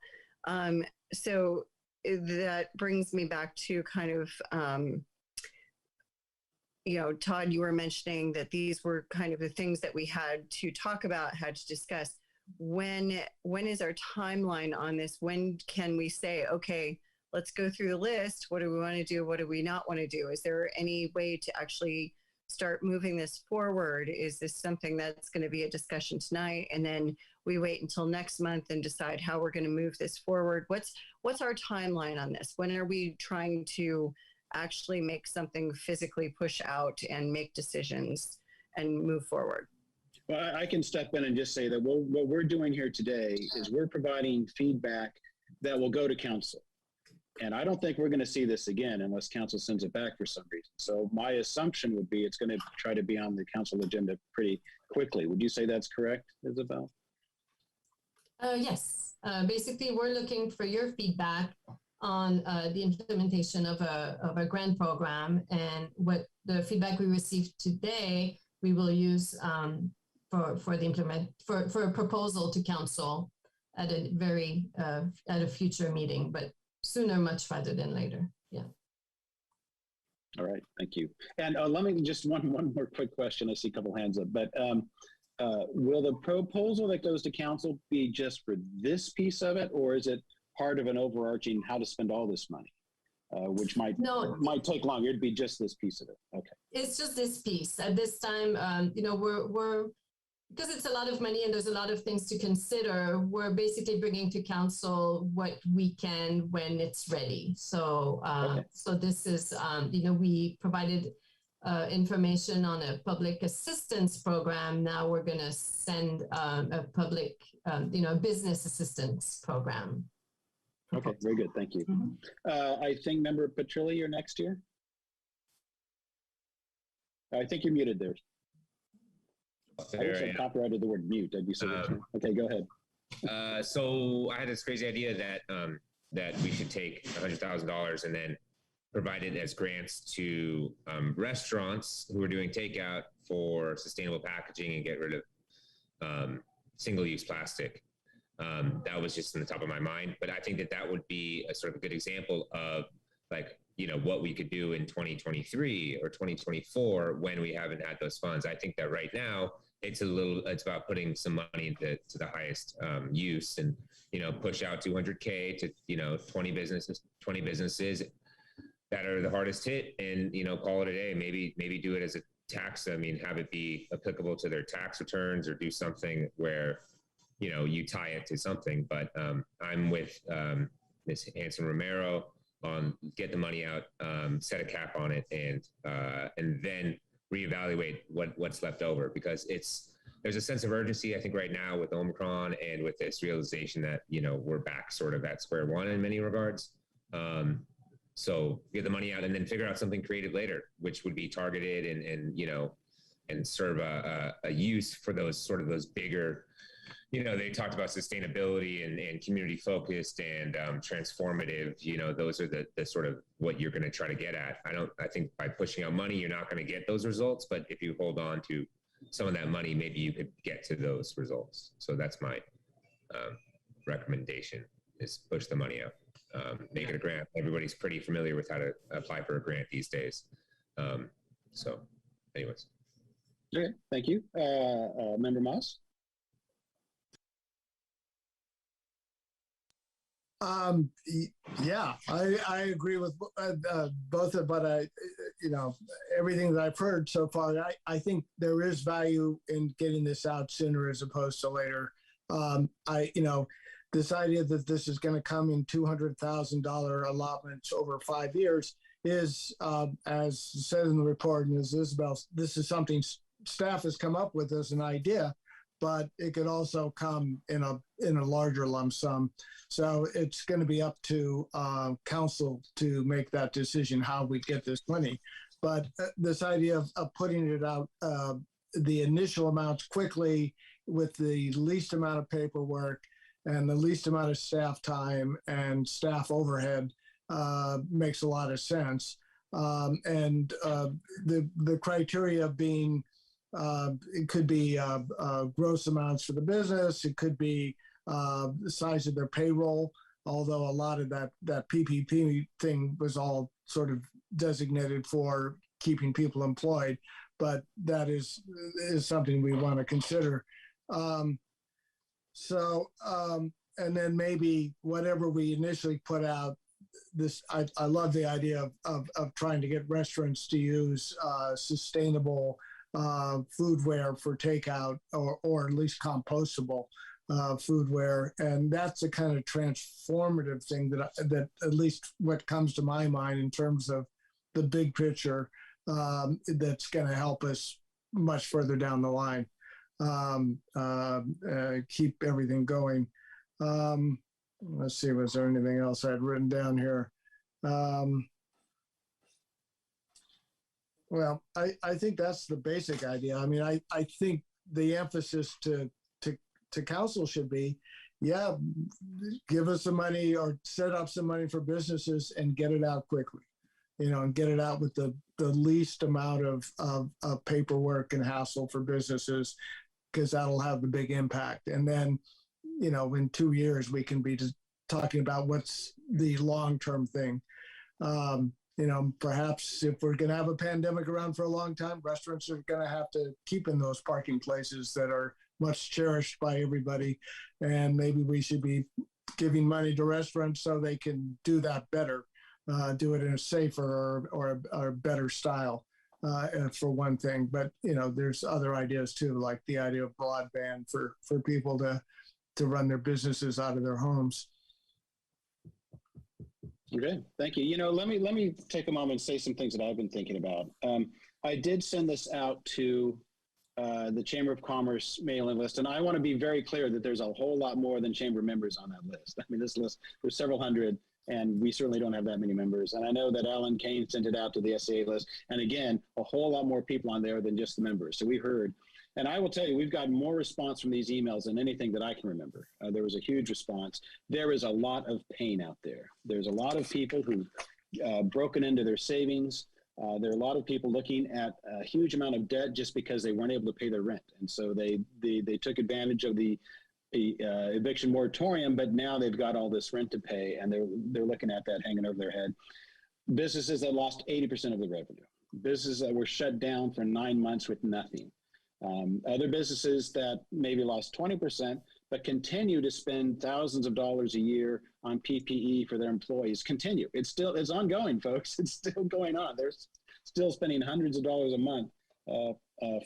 So that brings me back to kind of, Todd, you were mentioning that these were kind of the things that we had to talk about, had to discuss. When is our timeline on this? When can we say, okay, let's go through the list. What do we want to do? What do we not want to do? Is there any way to actually start moving this forward? Is this something that's going to be a discussion tonight, and then we wait until next month and decide how we're going to move this forward? What's our timeline on this? When are we trying to actually make something physically push out and make decisions and move forward? Well, I can step in and just say that what we're doing here today is we're providing feedback that will go to council. And I don't think we're going to see this again unless council sends it back for some reason. So my assumption would be it's going to try to be on the council agenda pretty quickly. Would you say that's correct, Isabel? Yes. Basically, we're looking for your feedback on the implementation of a grant program, and what the feedback we received today, we will use for a proposal to council at a future meeting, but sooner much rather than later. Yeah. All right. Thank you. And let me just one more quick question. I see a couple hands up, but will the proposal that goes to council be just for this piece of it, or is it part of an overarching how to spend all this money, which might take longer? It'd be just this piece of it. Okay. It's just this piece at this time. We're because it's a lot of money and there's a lot of things to consider. We're basically bringing to council what we can when it's ready. So, Okay. So this is, we provided information on a public assistance program. Now we're going to send a public, business assistance program. Okay, very good. Thank you. Mm-hmm. I think Member Petrilli, you're next here. I think you're muted there. I wish I copyrighted the word mute. I'd be so okay, go ahead. So I had this crazy idea that we should take $100,000 and then provide it as grants to restaurants who are doing takeout for sustainable packaging and get rid of single-use plastic. That was just in the top of my mind, but I think that would be a sort of a good example of what we could do in 2023 or 2024 when we haven't had those funds. I think that right now it's about putting some money to the highest use and, push out 200K to, 20 businesses that are the hardest hit and, call it a day. Maybe do it as a tax. I mean, have it be applicable to their tax returns or do something where, you tie it to something. But I'm with Ms. Hanson Romero on get the money out, set a cap on it, and then reevaluate what's left over, because there's a sense of urgency, I think, right now with Omicron and with this realization that, we're back sort of at square one in many regards. So get the money out and then figure out something creative later, which would be targeted and serve a use for those bigger, they talked about sustainability and community focused and transformative, those are the sort of what you're going to try to get at. I think by pushing out money, you're not going to get those results, but if you hold on to some of that money, maybe you could get to those results. So that's my recommendation, is push the money out. Make it a grant. Everybody's pretty familiar with how to apply for a grant these days. So anyways. Okay, thank you. Member Moss? Yeah, I agree with both of, but everything that I've heard so far, I think there is value in getting this out sooner as opposed to later. This idea that this is going to come in $200,000 allotments over 5 years is, as said in the report, and as Isabel, this is something staff has come up with as an idea, but it could also come in a larger lump sum. So it's going to be up to council to make that decision how we get this money. But this idea of putting it out, the initial amounts quickly with the least amount of paperwork and the least amount of staff time and staff overhead makes a lot of sense. And the criteria being, it could be gross amounts for the business. It could be the size of their payroll, although a lot of that PPP thing was all sort of designated for keeping people employed. But that is something we want to consider. And then maybe whatever we initially put out, I love the idea of trying to get restaurants to use sustainable foodware for takeout, or at least compostable foodware. And that's the kind of transformative thing that at least what comes to my mind in terms of the big picture, that's going to help us much further down the line, keep everything going. Let's see, was there anything else I had written down here? Well, I think that's the basic idea. I mean, I think the emphasis to council should be, yeah, give us some money or set up some money for businesses and get it out quickly, and get it out with the least amount of paperwork and hassle for businesses, because that'll have the big impact. And then, in 2 years, we can be just talking about what's the long-term thing. Perhaps if we're going to have a pandemic around for a long time, restaurants are going to have to keep in those parking places that are much cherished by everybody. And maybe we should be giving money to restaurants so they can do that better, do it in a safer or better style, for one thing. But, there's other ideas too, like the idea of broadband for people to run their businesses out of their homes. Okay, thank you. Let me take a moment and say some things that I've been thinking about. I did send this out to the Chamber of Commerce mailing list, and I want to be very clear that there's a whole lot more than Chamber members on that list. I mean, this list, there's several hundred, and we certainly don't have that many members. And I know that Alan Kane sent it out to the SAA list, and again, a whole lot more people on there than just the members. So we heard. And I will tell you, we've gotten more response from these emails than anything that I can remember. There was a huge response. There is a lot of pain out there. There's a lot of people who've broken into their savings. There are a lot of people looking at a huge amount of debt just because they weren't able to pay their rent. And so they took advantage of the eviction moratorium, but now they've got all this rent to pay, and they're looking at that hanging over their head. Businesses that lost 80% of the revenue. Businesses that were shut down for 9 months with nothing. Other businesses that maybe lost 20%, but continue to spend thousands of dollars a year on PPE for their employees. Continue. It's ongoing, folks. It's still going on. They're still spending hundreds of dollars a month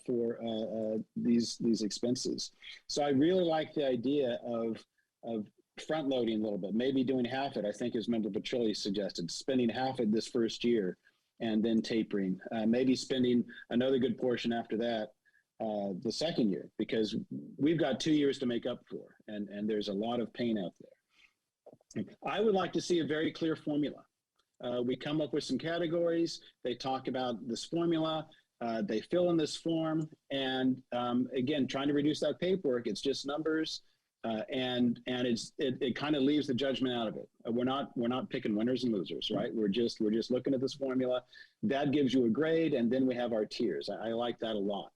for these expenses. So I really like the idea of front loading a little bit, maybe doing half it. I think as Member Petrilli suggested, spending half it this first year and then tapering, maybe spending another good portion after that the second year, because we've got 2 years to make up for, and there's a lot of pain out there. I would like to see a very clear formula. We come up with some categories. They talk about this formula. They fill in this form, and again, trying to reduce that paperwork. It's just numbers, and it kind of leaves the judgment out of it. We're not picking winners and losers, right? We're just looking at this formula. That gives you a grade, and then we have our tiers. I like that a lot.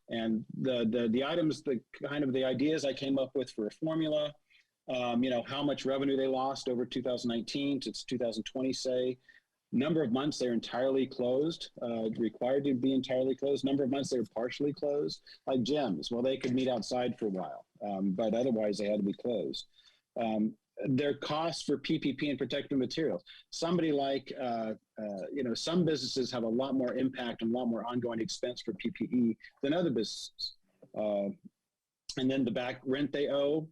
And the items, the kind of the ideas I came up with for a formula. How much revenue they lost over 2019 to 2020, say. Number of months they're entirely closed, required to be entirely closed. Number of months they're partially closed, like gyms. Well, they could meet outside for a while, but otherwise they had to be closed. Their costs for PPP and protective materials. Somebody like, some businesses have a lot more impact and a lot more ongoing expense for PPE than other businesses. And then the back rent they owe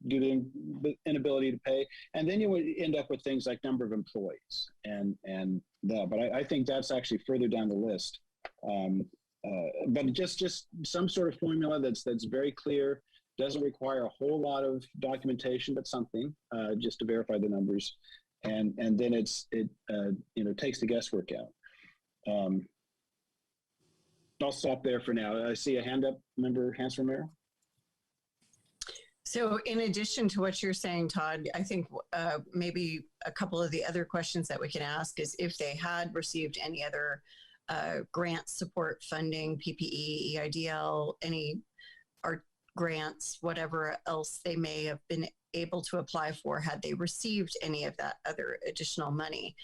due to the inability to pay. And then you would end up with things like number of employees and that. But I think that's actually further down the list. But just some sort of formula that's very clear, doesn't require a whole lot of documentation, but something just to verify the numbers. And then it takes the guesswork out. I'll stop there for now. I see a hand up, Member Hans Romero. So in addition to what you're saying, Todd, I think maybe a couple of the other questions that we can ask is if they had received any other grant support funding, PPE, EIDL, any art grants, whatever else they may have been able to apply for, had they received any of that other additional money,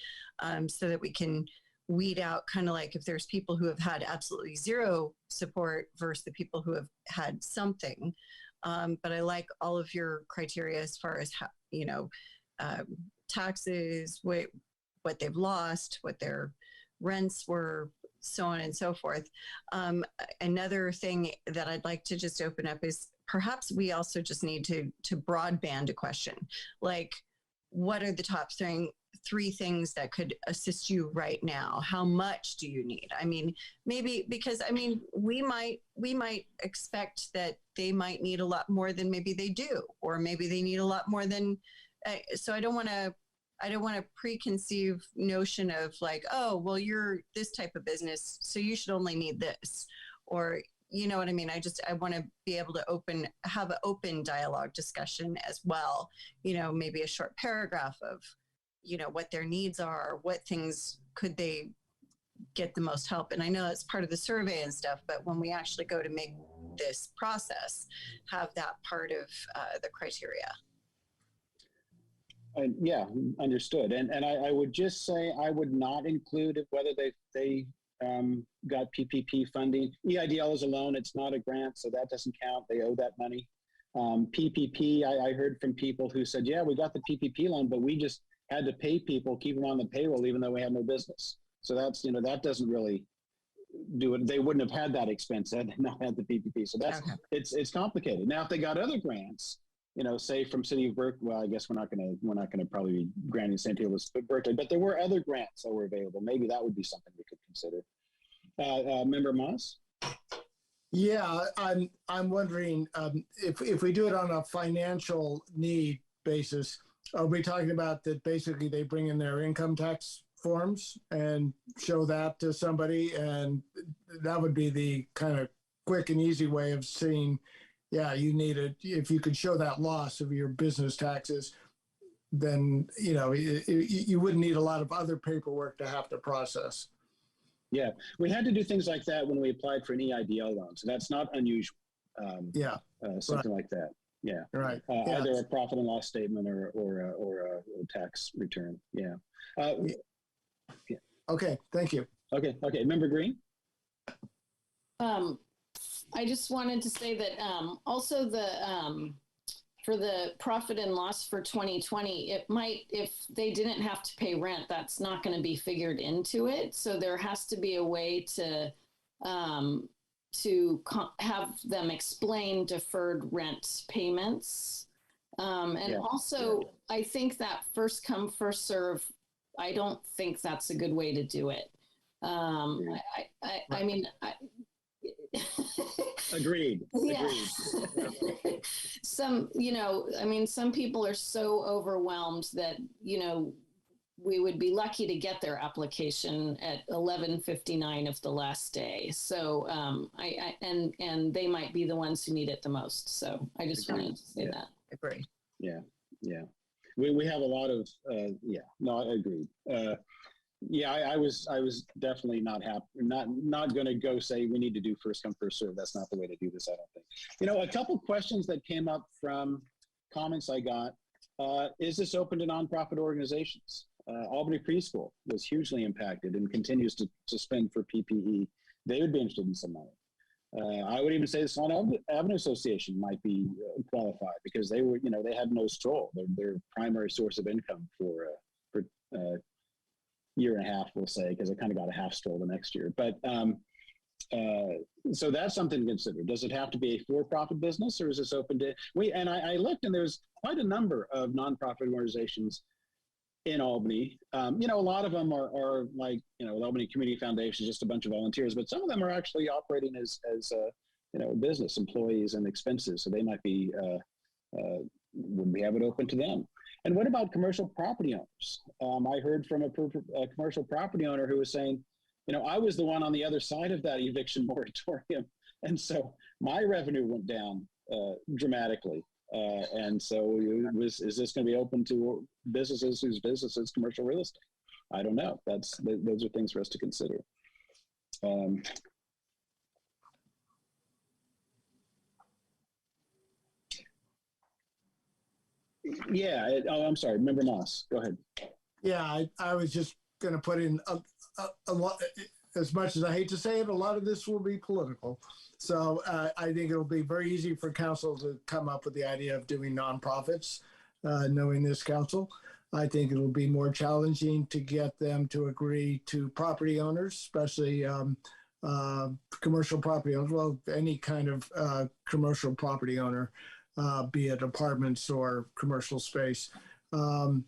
so that we can weed out kind of like if there's people who have had absolutely zero support versus the people who have had something. But I like all of your criteria as far as how, taxes, what they've lost, what their rents were, so on and so forth. Another thing that I'd like to just open up is perhaps we also just need to broadband a question, like what are the top three things that could assist you right now? How much do you need? I mean, maybe because we might expect that they might need a lot more than maybe they do, or maybe they need a lot more than. So I don't want to preconceive notion of like, oh, well, you're this type of business, so you should only need this, or you know what I mean? I want to be able to have an open dialogue discussion as well. Maybe a short paragraph of what their needs are, what things could they get the most help. And I know it's part of the survey and stuff, but when we actually go to make this process, have that part of the criteria. Yeah, understood. And I would just say I would not include whether they got PPP funding. EIDL is a loan; it's not a grant, so that doesn't count. They owe that money. PPP, I heard from people who said, yeah, we got the PPP loan, but we just had to pay people, keep them on the payroll, even though we had no business. So that's, that doesn't really do it. They wouldn't have had that expense had they not had the PPP. So that's, okay. It's complicated. Now, if they got other grants, say from City of Berkeley, well, I guess we're not going to probably be granting St. Louis Berkeley, but there were other grants that were available. Maybe that would be something we could consider. Member Moss? Yeah, I'm wondering if we do it on a financial need basis, are we talking about that basically they bring in their income tax forms and show that to somebody, and that would be the kind of quick and easy way of seeing, yeah, you need it. If you could show that loss of your business taxes, then, you wouldn't need a lot of other paperwork to have to process. Yeah, we had to do things like that when we applied for an EIDL loan. So that's not unusual. Something like that. Yeah. Right. Either a profit and loss statement or a tax return. Yeah. Yeah. Okay. Thank you. Okay. Member Green. I just wanted to say that also for the profit and loss for 2020, it might, if they didn't have to pay rent, that's not going to be figured into it. So there has to be a way to have them explain deferred rent payments And Yeah. also, I think that first come, first serve, I don't think that's a good way to do it. I mean, Agreed. yeah. Agreed. Some, I mean, some people are so overwhelmed that, we would be lucky to get their application at 11:59 of the last day. So and they might be the ones who need it the most. So I just wanted to say that. Agree. Yeah. We have a lot of I agree. I was definitely not happy. Not going to go say we need to do first come first serve. That's not the way to do this. I don't think. A couple questions that came up from comments I got. Is this open to nonprofit organizations? Albany Preschool was hugely impacted and continues to spend for PPE. They would be interested in some money. I would even say the Swan Avenue Association might be qualified because they were, they had no stroll. Their primary source of income for year and a half, we'll say, because it kind of got a half stroll the next year. But so that's something to consider. Does it have to be a for-profit business, or is this open to I looked, and there's quite a number of nonprofit organizations in Albany. A lot of them are like, the Albany Community Foundation, just a bunch of volunteers, but some of them are actually operating as business employees and expenses. So they might be, would we have it open to them? And what about commercial property owners? I heard from a commercial property owner who was saying, I was the one on the other side of that eviction moratorium. And so my revenue went down dramatically. And so is this going to be open to businesses whose business is commercial real estate? I don't know. Those are things for us to consider. I'm sorry. Member Moss, go ahead. Yeah, I was just going to put in a lot. As much as I hate to say it, a lot of this will be political. So I think it'll be very easy for council to come up with the idea of doing nonprofits, knowing this council. I think it'll be more challenging to get them to agree to property owners, especially commercial property owners. Well, any kind of commercial property owner, be it apartments or commercial space. And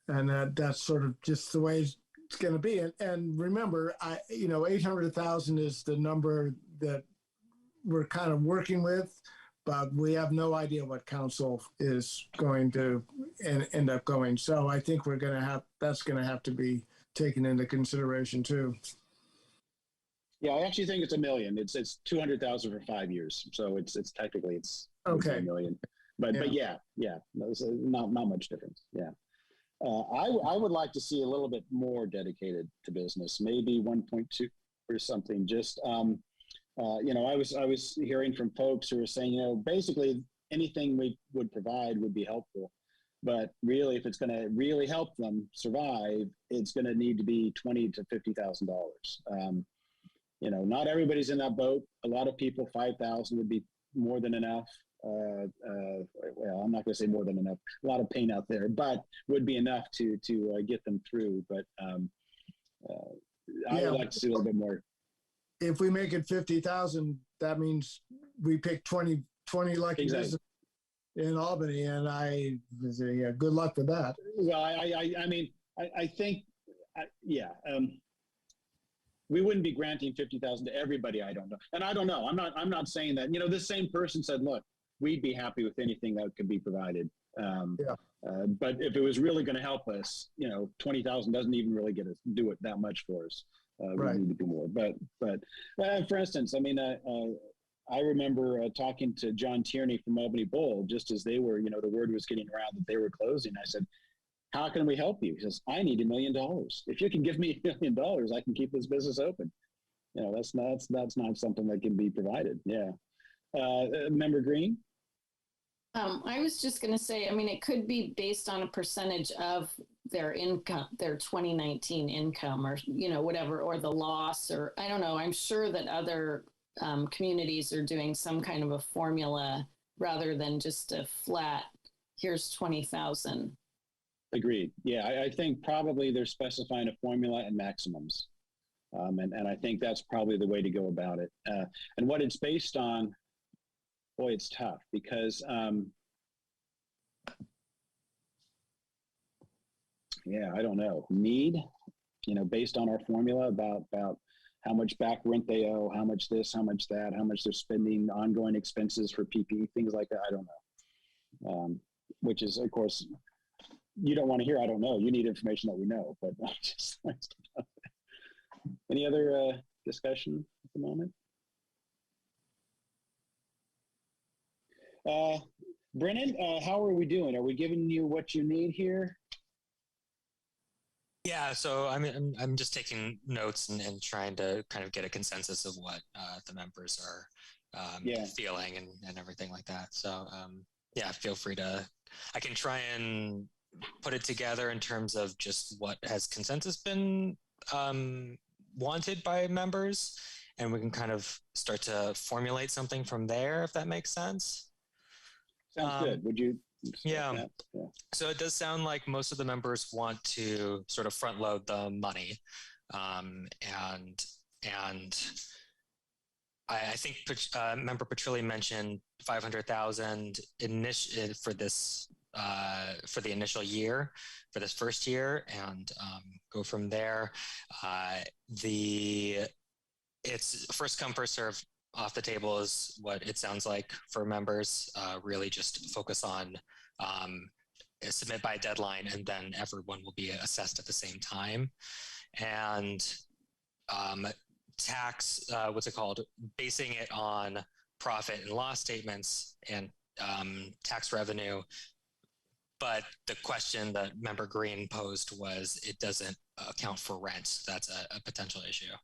that's sort of just the way it's going to be. And remember, 800,000 is the number that we're kind of working with, but we have no idea what council is going to end up going. So I think that's going to have to be taken into consideration too. Yeah, I actually think it's $1 million. It's 200,000 for 5 years. So it's technically okay. $1 million. But there's not much difference. Yeah. I would like to see a little bit more dedicated to business, maybe 1.2 or something. Just I was hearing from folks who were saying, basically anything we would provide would be helpful, but really, if it's going to really help them survive, it's going to need to be $20,000 to $50,000. Not everybody's in that boat. A lot of people, 5,000 would be more than enough. Well, I'm not going to say more than enough. A lot of pain out there, but would be enough to get them through. But I would like to see a little bit more. If we make it 50,000, that means we pick 20 lucky businesses in Albany, and good luck with that. Well, I think, we wouldn't be granting 50,000 to everybody. I don't know, and I don't know. I'm not saying that. This same person said, "Look, we'd be happy with anything that could be provided." But if it was really going to help us, 20,000 doesn't even really do it that much for us. Right. We need to do more. But for instance, I remember talking to John Tierney from Albany Bowl just as they were, the word was getting around that they were closing. I said, "How can we help you?" He says, "I need $1 million. If you can give me $1 million, I can keep this business open." That's not something that can be provided. Yeah. Member Green? I was just going to say, it could be based on a percentage of their income, their 2019 income, or, whatever, or the loss, or I don't know. I'm sure that other communities are doing some kind of a formula rather than just a flat, here's 20,000. Agreed. Yeah, I think probably they're specifying a formula and maximums. And I think that's probably the way to go about it. And what it's based on, boy, it's tough because yeah, I don't know, need, based on our formula about how much back rent they owe, how much this, how much that, how much they're spending, ongoing expenses for PPE, things like that. I don't know. Which is, of course, you don't want to hear, I don't know. You need information that we know, but just any other discussion at the moment? Brennan, how are we doing? Are we giving you what you need here? Yeah, so I'm just taking notes and trying to kind of get a consensus of what the members are feeling and everything like that. So yeah, feel free to. I can try and put it together in terms of just what has consensus been wanted by members, and we can kind of start to formulate something from there, if that makes sense. Sounds good. Would you? Yeah. So it does sound like most of the members want to sort of front load the money. And I think Member Petrilli mentioned 500,000 for this for the initial year, for this first year, and go from there. It's first come, first serve. Off the table is what it sounds like for members. Really just focus on submit by deadline, and then everyone will be assessed at the same time. And tax, basing it on profit and loss statements and tax revenue. But the question that Member Green posed was it doesn't account for rent. That's a potential issue.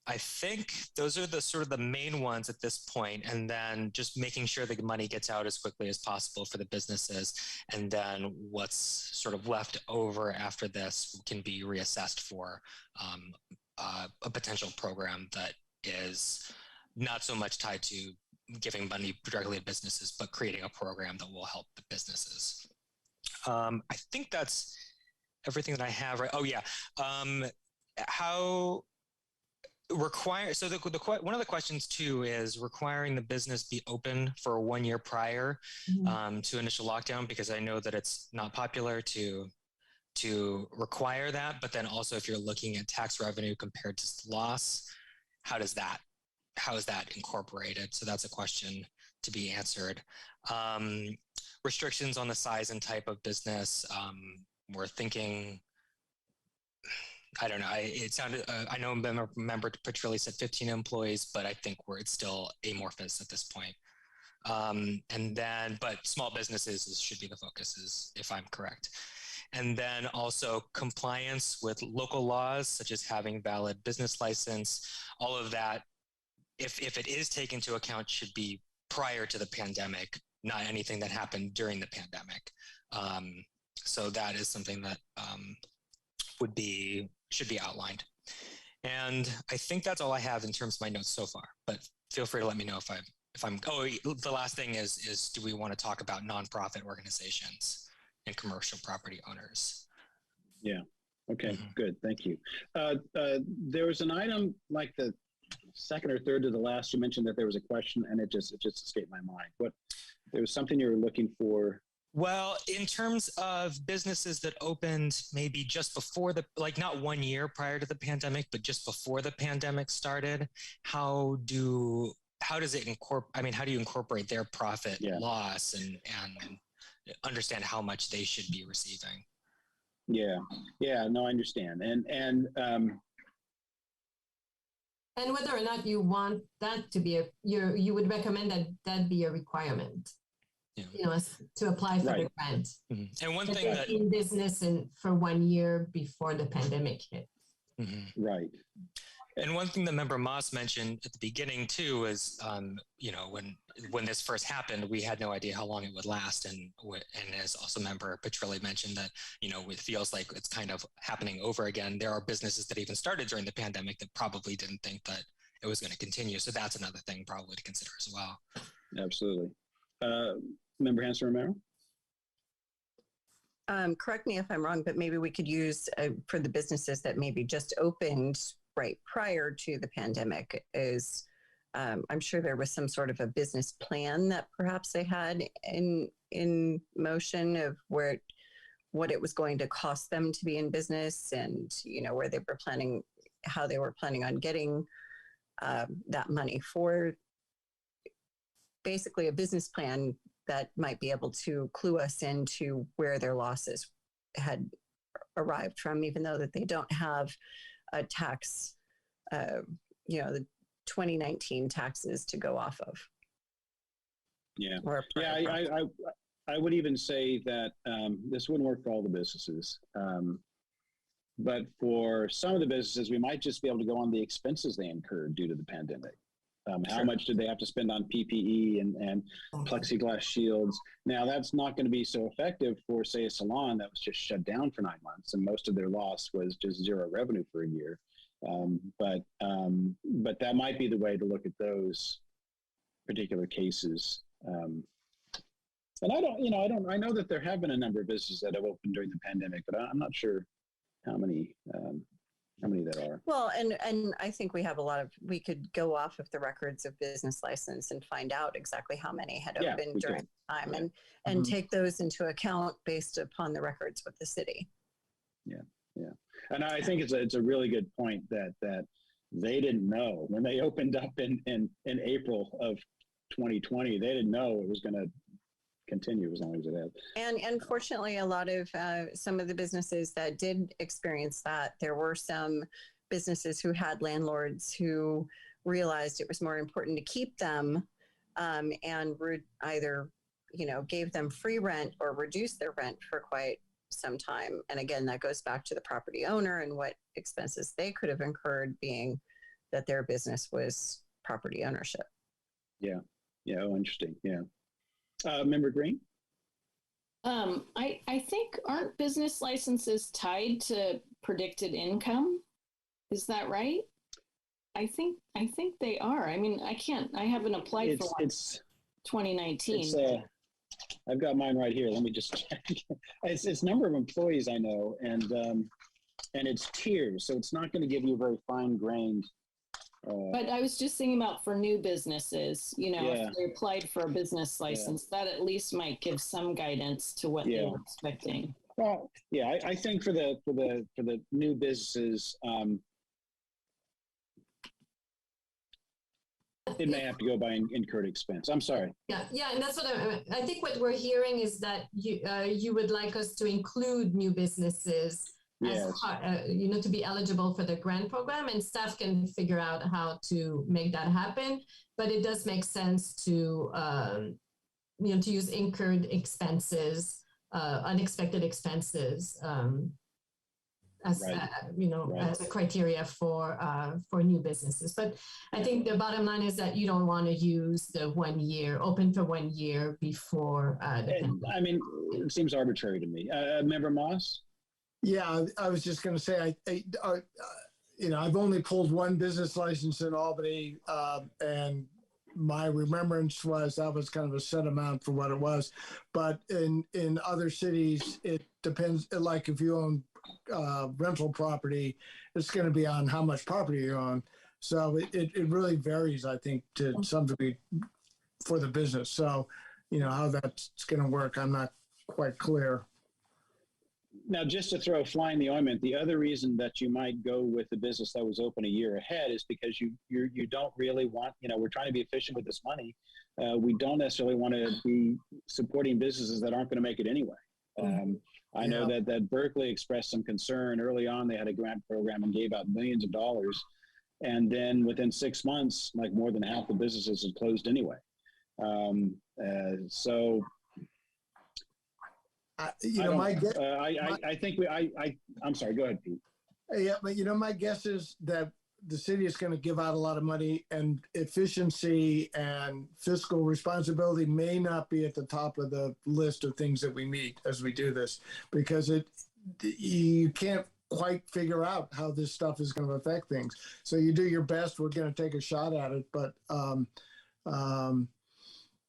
I think those are the sort of the main ones at this point, and then just making sure the money gets out as quickly as possible for the businesses, and then what's sort of left over after this can be reassessed for a potential program that is not so much tied to giving money directly to businesses, but creating a program that will help the businesses. I think that's everything that I have. Right? Oh yeah. So one of the questions too is requiring the business be open for 1 year prior to initial lockdown, because I know that it's not popular to require that. But then also, if you're looking at tax revenue compared to loss, how is that incorporated? So that's a question to be answered. Restrictions on the size and type of business. We're thinking, I don't know. It sounded. I know Member Petrilli said 15 employees, but I think it's still amorphous at this point. But small businesses should be the focus, if I'm correct. And then also compliance with local laws, such as having valid business license. All of that, if it is taken into account, should be prior to the pandemic, not anything that happened during the pandemic. So that is something that should be outlined. And I think that's all I have in terms of my notes so far, but feel free to let me know if I'm, the last thing is do we want to talk about nonprofit organizations and commercial property owners? Yeah. Okay, good. Thank you. There was an item like the second or third to the last, you mentioned that there was a question and it just escaped my mind. There was something you were looking for. Well, in terms of businesses that opened maybe just before not 1 year prior to the pandemic, but just before the pandemic started, how do you incorporate their profit loss and understand how much they should be receiving? Yeah. No, I understand. And whether or not you want that to be you would recommend that be a requirement. Yeah. To apply for the grant. Mm-hmm. And one thing that in business for 1 year before the pandemic hit. Mm-hmm. Right. And one thing that Member Moss mentioned at the beginning too is, when this first happened, we had no idea how long it would last. And as also Member Petrilli mentioned that, it feels like it's kind of happening over again. There are businesses that even started during the pandemic that probably didn't think that it was going to continue. So that's another thing probably to consider as well. Absolutely. Member Hanson-Romero? Correct me if I'm wrong, but maybe we could use for the businesses that maybe just opened right prior to the pandemic is I'm sure there was some sort of a business plan that perhaps they had in motion of what it was going to cost them to be in business, and where they were planning, how they were planning on getting that money for basically a business plan that might be able to clue us into where their losses had arrived from, even though that they don't have a tax, the 2019 taxes to go off of. Yeah. I would even say that this wouldn't work for all the businesses. But for some of the businesses, we might just be able to go on the expenses they incurred due to the pandemic. How much did they have to spend on PPE and plexiglass shields? Now, that's not going to be so effective for, say, a salon that was just shut down for 9 months, and most of their loss was just zero revenue for a year. But that might be the way to look at those particular cases. And I know that there have been a number of businesses that have opened during the pandemic, but I'm not sure how many there are. Well, and I think we could go off of the records of business license and find out exactly how many had opened during the time, and take those into account based upon the records with the city. Yeah. And I think it's a really good point that they didn't know when they opened up in April of 2020. They didn't know it was going to continue as long as it has. And unfortunately, a lot of some of the businesses that did experience that, there were some businesses who had landlords who realized it was more important to keep them, and either gave them free rent or reduced their rent for quite some time. And again, that goes back to the property owner and what expenses they could have incurred, being that their business was property ownership. Yeah. Oh, interesting. Yeah. Member Green? I think, aren't business licenses tied to predicted income? Is that right? I think they are. I mean, I haven't applied for one. It's 2019. I've got mine right here. Let me just check. It's number of employees I know, and it's tiers, so it's not going to give you a very fine-grained. But I was just thinking about for new businesses, if they applied for a business license, that at least might give some guidance to what they were expecting. Well, yeah, I think for the new businesses, it may have to go by incurred expense. I'm sorry. Yeah, and that's what I think. What we're hearing is that you would like us to include new businesses. Yes. To be eligible for the grant program, and staff can figure out how to make that happen. But it does make sense to to use incurred expenses, unexpected expenses, as as a criteria for new businesses. But I think the bottom line is that you don't want to use the 1 year, open for 1 year before. I mean, it seems arbitrary to me. Member Moss? Yeah, I was just going to say, I've only pulled one business license in Albany, and my remembrance was that was kind of a set amount for what it was. But in other cities, it depends. Like if you own rental property, it's going to be on how much property you own. So it really varies, I think, to some degree for the business. So, how that's going to work, I'm not quite clear. Now, just to throw a fly in the ointment, the other reason that you might go with the business that was open a year ahead is because you don't really want, we're trying to be efficient with this money. We don't necessarily want to be supporting businesses that aren't going to make it anyway. I know that Berkeley expressed some concern early on. They had a grant program and gave out millions of dollars. And then within 6 months, like more than half the businesses had closed anyway. So I'm sorry, go ahead, Pete. Yeah, but my guess is that the city is going to give out a lot of money, and efficiency and fiscal responsibility may not be at the top of the list of things that we meet as we do this, because you can't quite figure out how this stuff is going to affect things. So you do your best. We're going to take a shot at it, but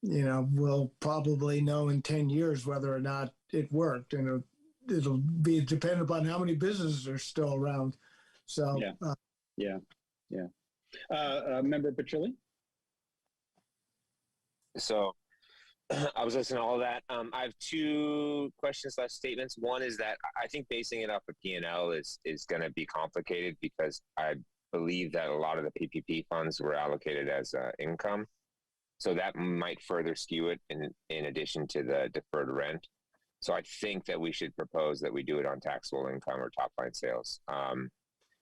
we'll probably know in 10 years whether or not it worked, and it'll be dependent upon how many businesses are still around. So Member Petrilli? So I was listening to all of that. I have two questions/statements. One is that I think basing it off of P&L is going to be complicated because I believe that a lot of the PPP funds were allocated as income. So that might further skew it in addition to the deferred rent. So I think that we should propose that we do it on taxable income or top line sales.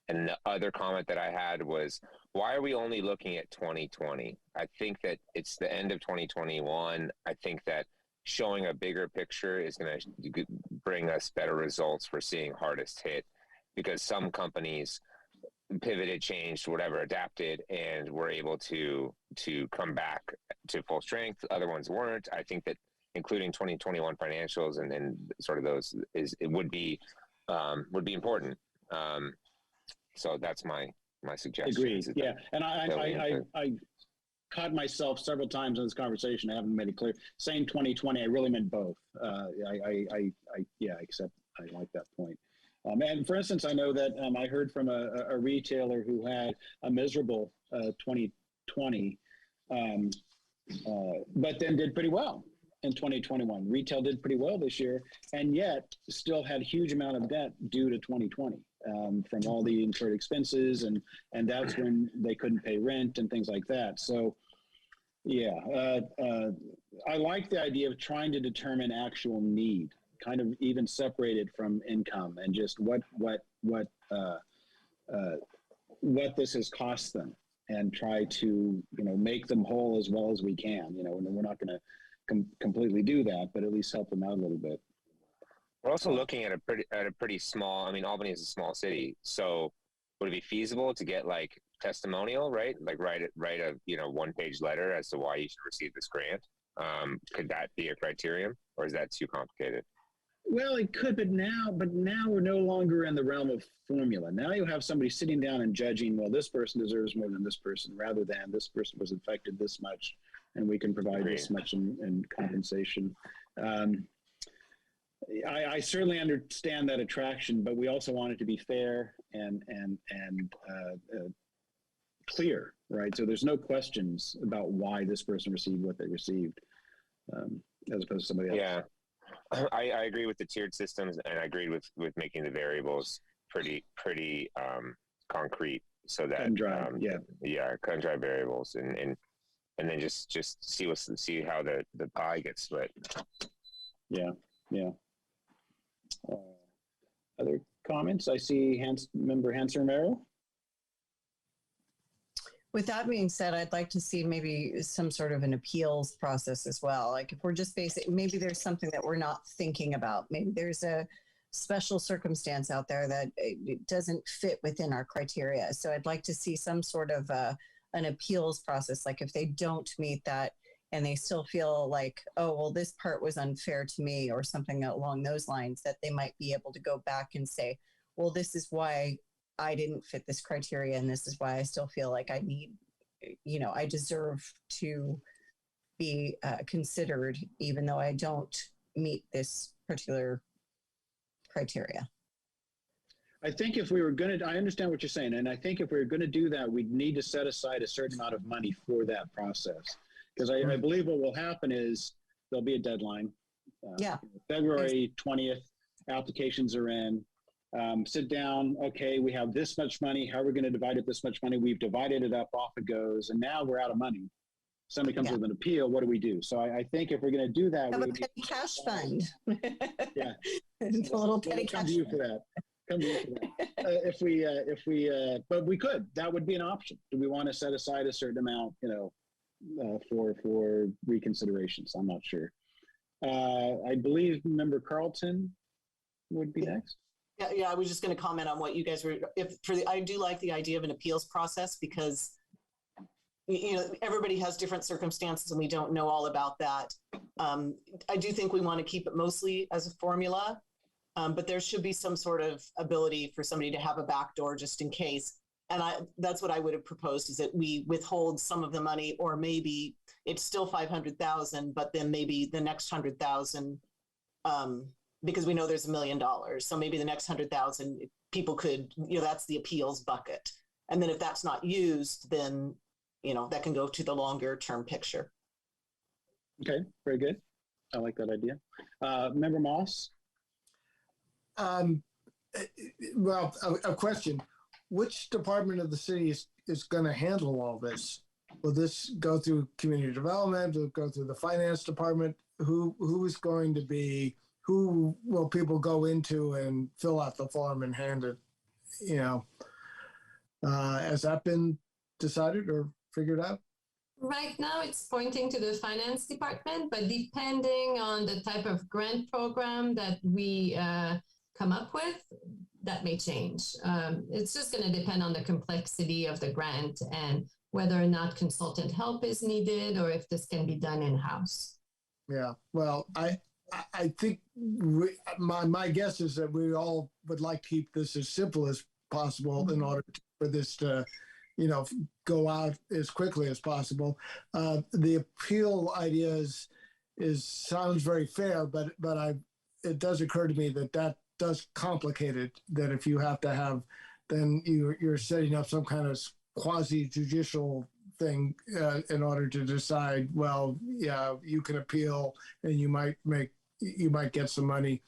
And the other comment that I had was, why are we only looking at 2020? I think that it's the end of 2021. I think that showing a bigger picture is going to bring us better results for seeing hardest hit, because some companies pivoted, changed, whatever, adapted, and were able to come back to full strength. Other ones weren't. I think that including 2021 financials and sort of those would be important. So that's my suggestion. Agreed. Yeah, and I caught myself several times in this conversation. I haven't made it clear. Saying 2020, I really meant both. Except I like that point. And for instance, I know that I heard from a retailer who had a miserable 2020, but then did pretty well in 2021. Retail did pretty well this year, and yet still had a huge amount of debt due to 2020 from all the incurred expenses, and that's when they couldn't pay rent and things like that. So, yeah, I like the idea of trying to determine actual need, kind of even separated from income, and just what this has cost them, and try to make them whole as well as we can. And we're not going to completely do that, but at least help them out a little bit. We're also looking at a pretty small. I mean, Albany is a small city, so would it be feasible to get like testimonial, right? Like write a 1-page letter as to why you should receive this grant? Could that be a criterion, or is that too complicated? Well, it could, but now we're no longer in the realm of formula. Now you have somebody sitting down and judging, well, this person deserves more than this person, rather than this person was affected this much, and we can provide this much in compensation. I certainly understand that attraction, but we also want it to be fair and clear, right? So there's no questions about why this person received what they received, as opposed to somebody else. Yeah. I agree with the tiered systems, and I agreed with making the variables pretty concrete, so that cut and dry variables, and then just see how the pie gets split. Yeah. Other comments? I see Member Hanson-Romero. With that being said, I'd like to see maybe some sort of an appeals process as well. Like if we're just maybe there's something that we're not thinking about. Maybe there's a special circumstance out there that it doesn't fit within our criteria. So I'd like to see some sort of an appeals process. Like if they don't meet that and they still feel like, oh, well, this part was unfair to me or something along those lines, that they might be able to go back and say, well, this is why I didn't fit this criteria, and this is why I still feel like I need, I deserve to be considered, even though I don't meet this particular criteria. I think if we were going to, I understand what you're saying, and I think if we were going to do that, we'd need to set aside a certain amount of money for that process, because I believe what will happen is there'll be a deadline. February 20th, applications are in. Sit down, okay, we have this much money. How are we going to divide up this much money? We've divided it up, off it goes, and now we're out of money. Somebody comes with an appeal, what do we do? So I think if we're going to do that, have a petty cash fund. Yeah. It's a little petty cash fund. Come to you for that. But we could. That would be an option. Do we want to set aside a certain amount, for reconsiderations? I'm not sure. I believe Member Carlton would be next. Yeah, I was just going to comment on what you guys were. I do like the idea of an appeals process, because everybody has different circumstances and we don't know all about that. I do think we want to keep it mostly as a formula, but there should be some sort of ability for somebody to have a backdoor just in case. And that's what I would have proposed, is that we withhold some of the money, or maybe it's still 500,000, but then maybe the next 100,000. Because we know there's $1 million. So maybe the next 100,000 people could, that's the appeals bucket. And then if that's not used, then, that can go to the longer term picture. Okay, very good. I like that idea. Member Moss? Well, a question. Which department of the city is going to handle all this? Will this go through community development? Will it go through the finance department? Who will people go into and fill out the form and hand it? Has that been decided or figured out? Right now, it's pointing to the finance department, but depending on the type of grant program that we come up with, that may change. It's just going to depend on the complexity of the grant and whether or not consultant help is needed or if this can be done in-house. Yeah, well, I think my guess is that we all would like to keep this as simple as possible in order for this to go out as quickly as possible. The appeal idea sounds very fair, but it does occur to me that does complicate it. That if you have to have, then you're setting up some kind of quasi-judicial thing in order to decide. Well, yeah, you can appeal, and you might get some money.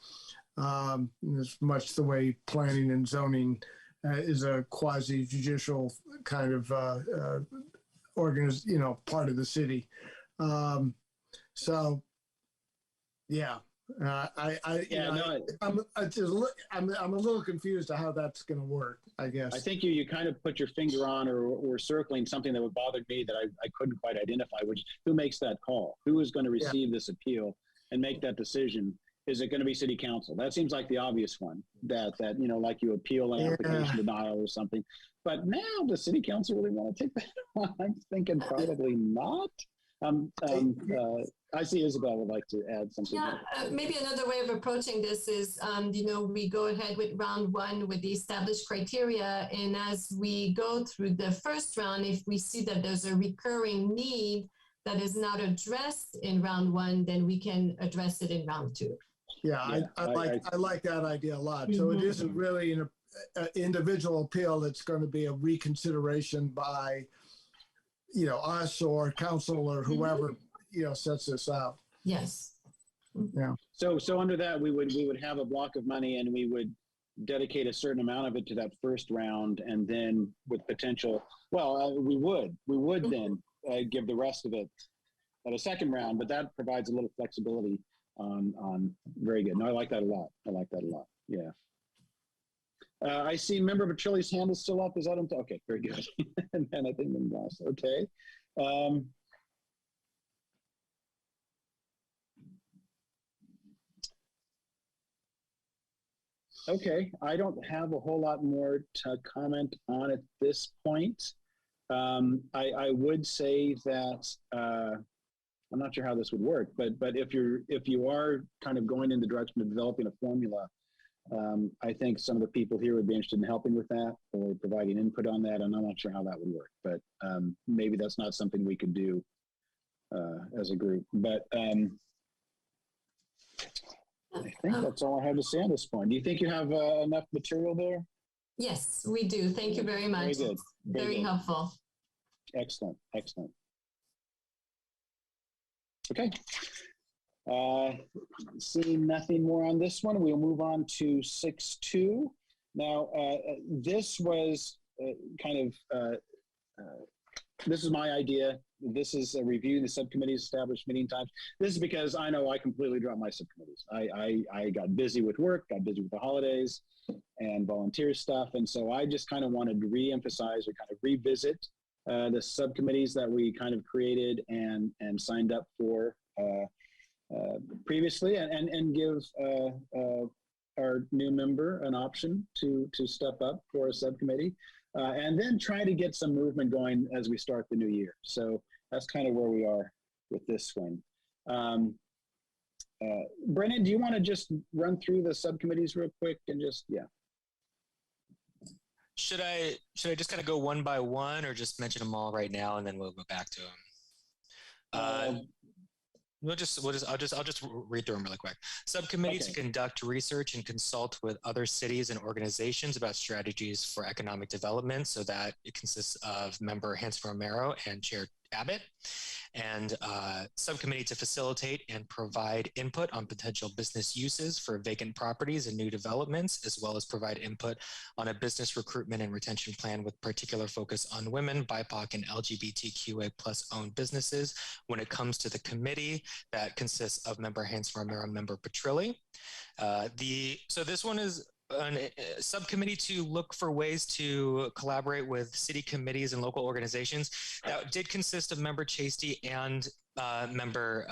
It's much the way planning and zoning is a quasi-judicial kind of part of the city. So, yeah, I'm a little confused to how that's going to work, I guess. I think you kind of put your finger on or circling something that would bother me that I couldn't quite identify, which who makes that call? Who is going to receive this appeal and make that decision? Is it going to be city council? That seems like the obvious one that like you appeal an application denial or something. But now does city council really want to take that on? I'm thinking probably not. I see Isabel would like to add something. Yeah, maybe another way of approaching this is, we go ahead with round one with the established criteria. And as we go through the first round, if we see that there's a recurring need that is not addressed in round one, then we can address it in round two. Yeah, I like that idea a lot. So it isn't really an individual appeal. It's going to be a reconsideration by, us or council or whoever, sets this out. Yes. Yeah. So under that, we would have a block of money and we would dedicate a certain amount of it to that first round, and then with potential, we would then give the rest of it at a second round, but that provides a little flexibility on very good. No, I like that a lot. Yeah. I see member Petrilli's hand is still up. Is that okay? Very good. And then I think we lost. Okay. Okay. I don't have a whole lot more to comment on at this point. I would say that I'm not sure how this would work, but if you are kind of going in the direction of developing a formula, I think some of the people here would be interested in helping with that or providing input on that, and I'm not sure how that would work. But maybe that's not something we could do as a group. But I think that's all I have to say on this point. Do you think you have enough material there? Yes, we do. Thank you very much. Very good. Very helpful. Excellent. Okay. Seeing nothing more on this one, we'll move on to 6.2. Now, this was this is my idea. This is a review the subcommittees established meeting times. This is because I know I completely dropped my subcommittees. I got busy with work, got busy with the holidays and volunteer stuff. And so I just kind of wanted to reemphasize or kind of revisit the subcommittees that we kind of created and signed up for previously, and give our new member an option to step up for a subcommittee, and then try to get some movement going as we start the new year. So that's kind of where we are with this one. Brennan, do you want to just run through the subcommittees real quick and just, Should I just kind of go one by one, or just mention them all right now and then we'll go back to them? I'll just read through them really quick. Subcommittee to conduct research and consult with other cities and organizations about strategies for economic development. So that it consists of member Hanson Romero and Chair Abbott, and subcommittee to facilitate and provide input on potential business uses for vacant properties and new developments, as well as provide input on a business recruitment and retention plan with particular focus on women, BIPOC, and LGBTQA plus owned businesses. When it comes to the committee, that consists of member Hans Romero, member Petrilli. So this one is a subcommittee to look for ways to collaborate with city committees and local organizations. That did consist of member Chasty and member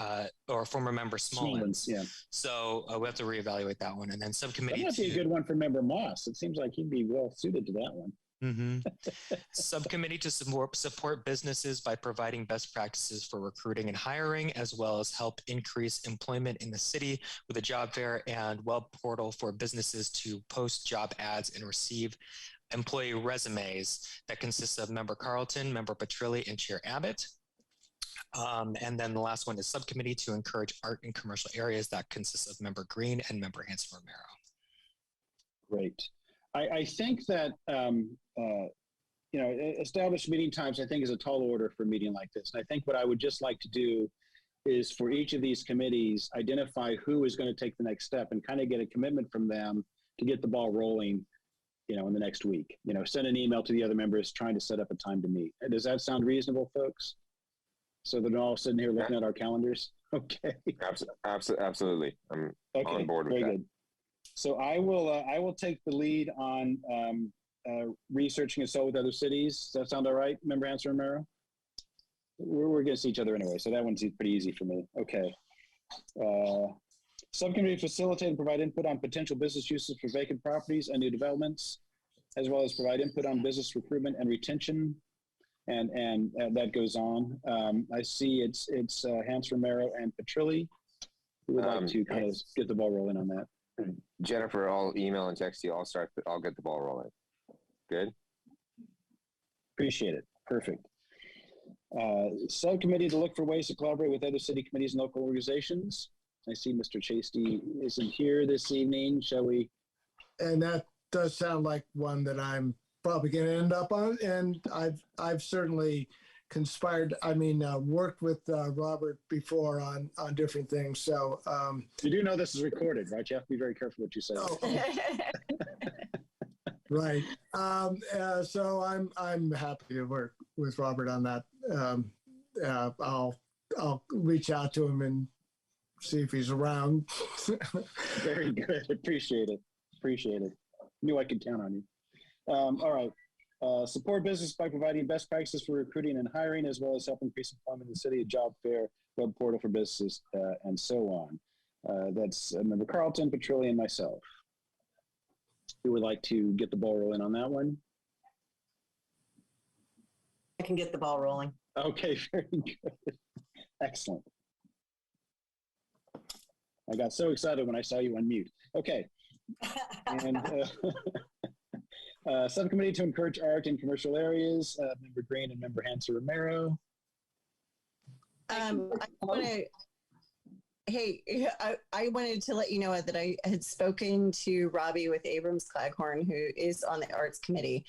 or former member Smallins. Yeah. So we have to reevaluate that one. And then subcommittee That might be a good one for member Moss. It seems like he'd be well suited to that one. Mm-hmm. Subcommittee to support businesses by providing best practices for recruiting and hiring, as well as help increase employment in the city with a job fair and web portal for businesses to post job ads and receive employee resumes. That consists of member Carlton, member Petrilli, and Chair Abbott. And then the last one is subcommittee to encourage art in commercial areas. That consists of member Green and member Hanson Romero. Great. I think that established meeting times, I think, is a tall order for a meeting like this. And I think what I would just like to do is for each of these committees, identify who is going to take the next step and kind of get a commitment from them to get the ball rolling, in the next week. Send an email to the other members trying to set up a time to meet. Does that sound reasonable, folks? So they're all sitting here looking at our calendars. Okay. Absolutely. I'm on board with very that. Good. So I will take the lead on researching and so with other cities. Does that sound all right, Member Hanson Romero? We're going to see each other anyway, so that one's pretty easy for me. Okay. Subcommittee to facilitate and provide input on potential business uses for vacant properties and new developments, as well as provide input on business recruitment and retention, and that goes on. I see it's Hanson Romero and Petrilli. We would like to kind of get the ball rolling on that. Jennifer, I'll email and text you. I'll get the ball rolling. Good. Appreciate it. Perfect. Subcommittee to look for ways to collaborate with other city committees and local organizations. I see Mr. Chasty isn't here this evening. Shall we? And that does sound like one that I'm probably going to end up on. And I've certainly worked with Robert before on different things. So you do know this is recorded, right? You have to be very careful what you say. Oh. Right. So I'm happy to work with Robert on that. I'll reach out to him and see if he's around. Very good. Appreciate it. Knew I could count on you. All right. Support business by providing best practices for recruiting and hiring, as well as help increase employment in the city, a job fair, web portal for businesses, and so on. That's Member Carlton, Petrilli, and myself. Who would like to get the ball rolling on that one? I can get the ball rolling. Okay, very good. Excellent. I got so excited when I saw you unmute. Okay. And subcommittee to encourage art in commercial areas, Member Green and Member Hanson Romero. I wanted to let you know that I had spoken to Robbie with Abrams Claghorn, who is on the Arts Committee,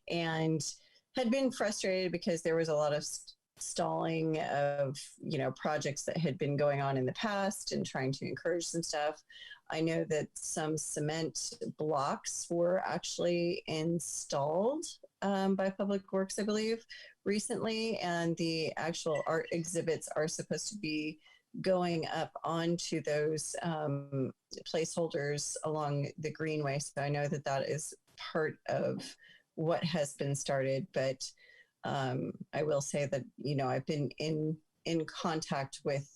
and had been frustrated because there was a lot of stalling of, projects that had been going on in the past and trying to encourage some stuff. I know that some cement blocks were actually installed by Public Works, I believe, recently, and the actual art exhibits are supposed to be going up onto those placeholders along the Greenway. So I know that is part of what has been started, but I will say that, I've been in contact with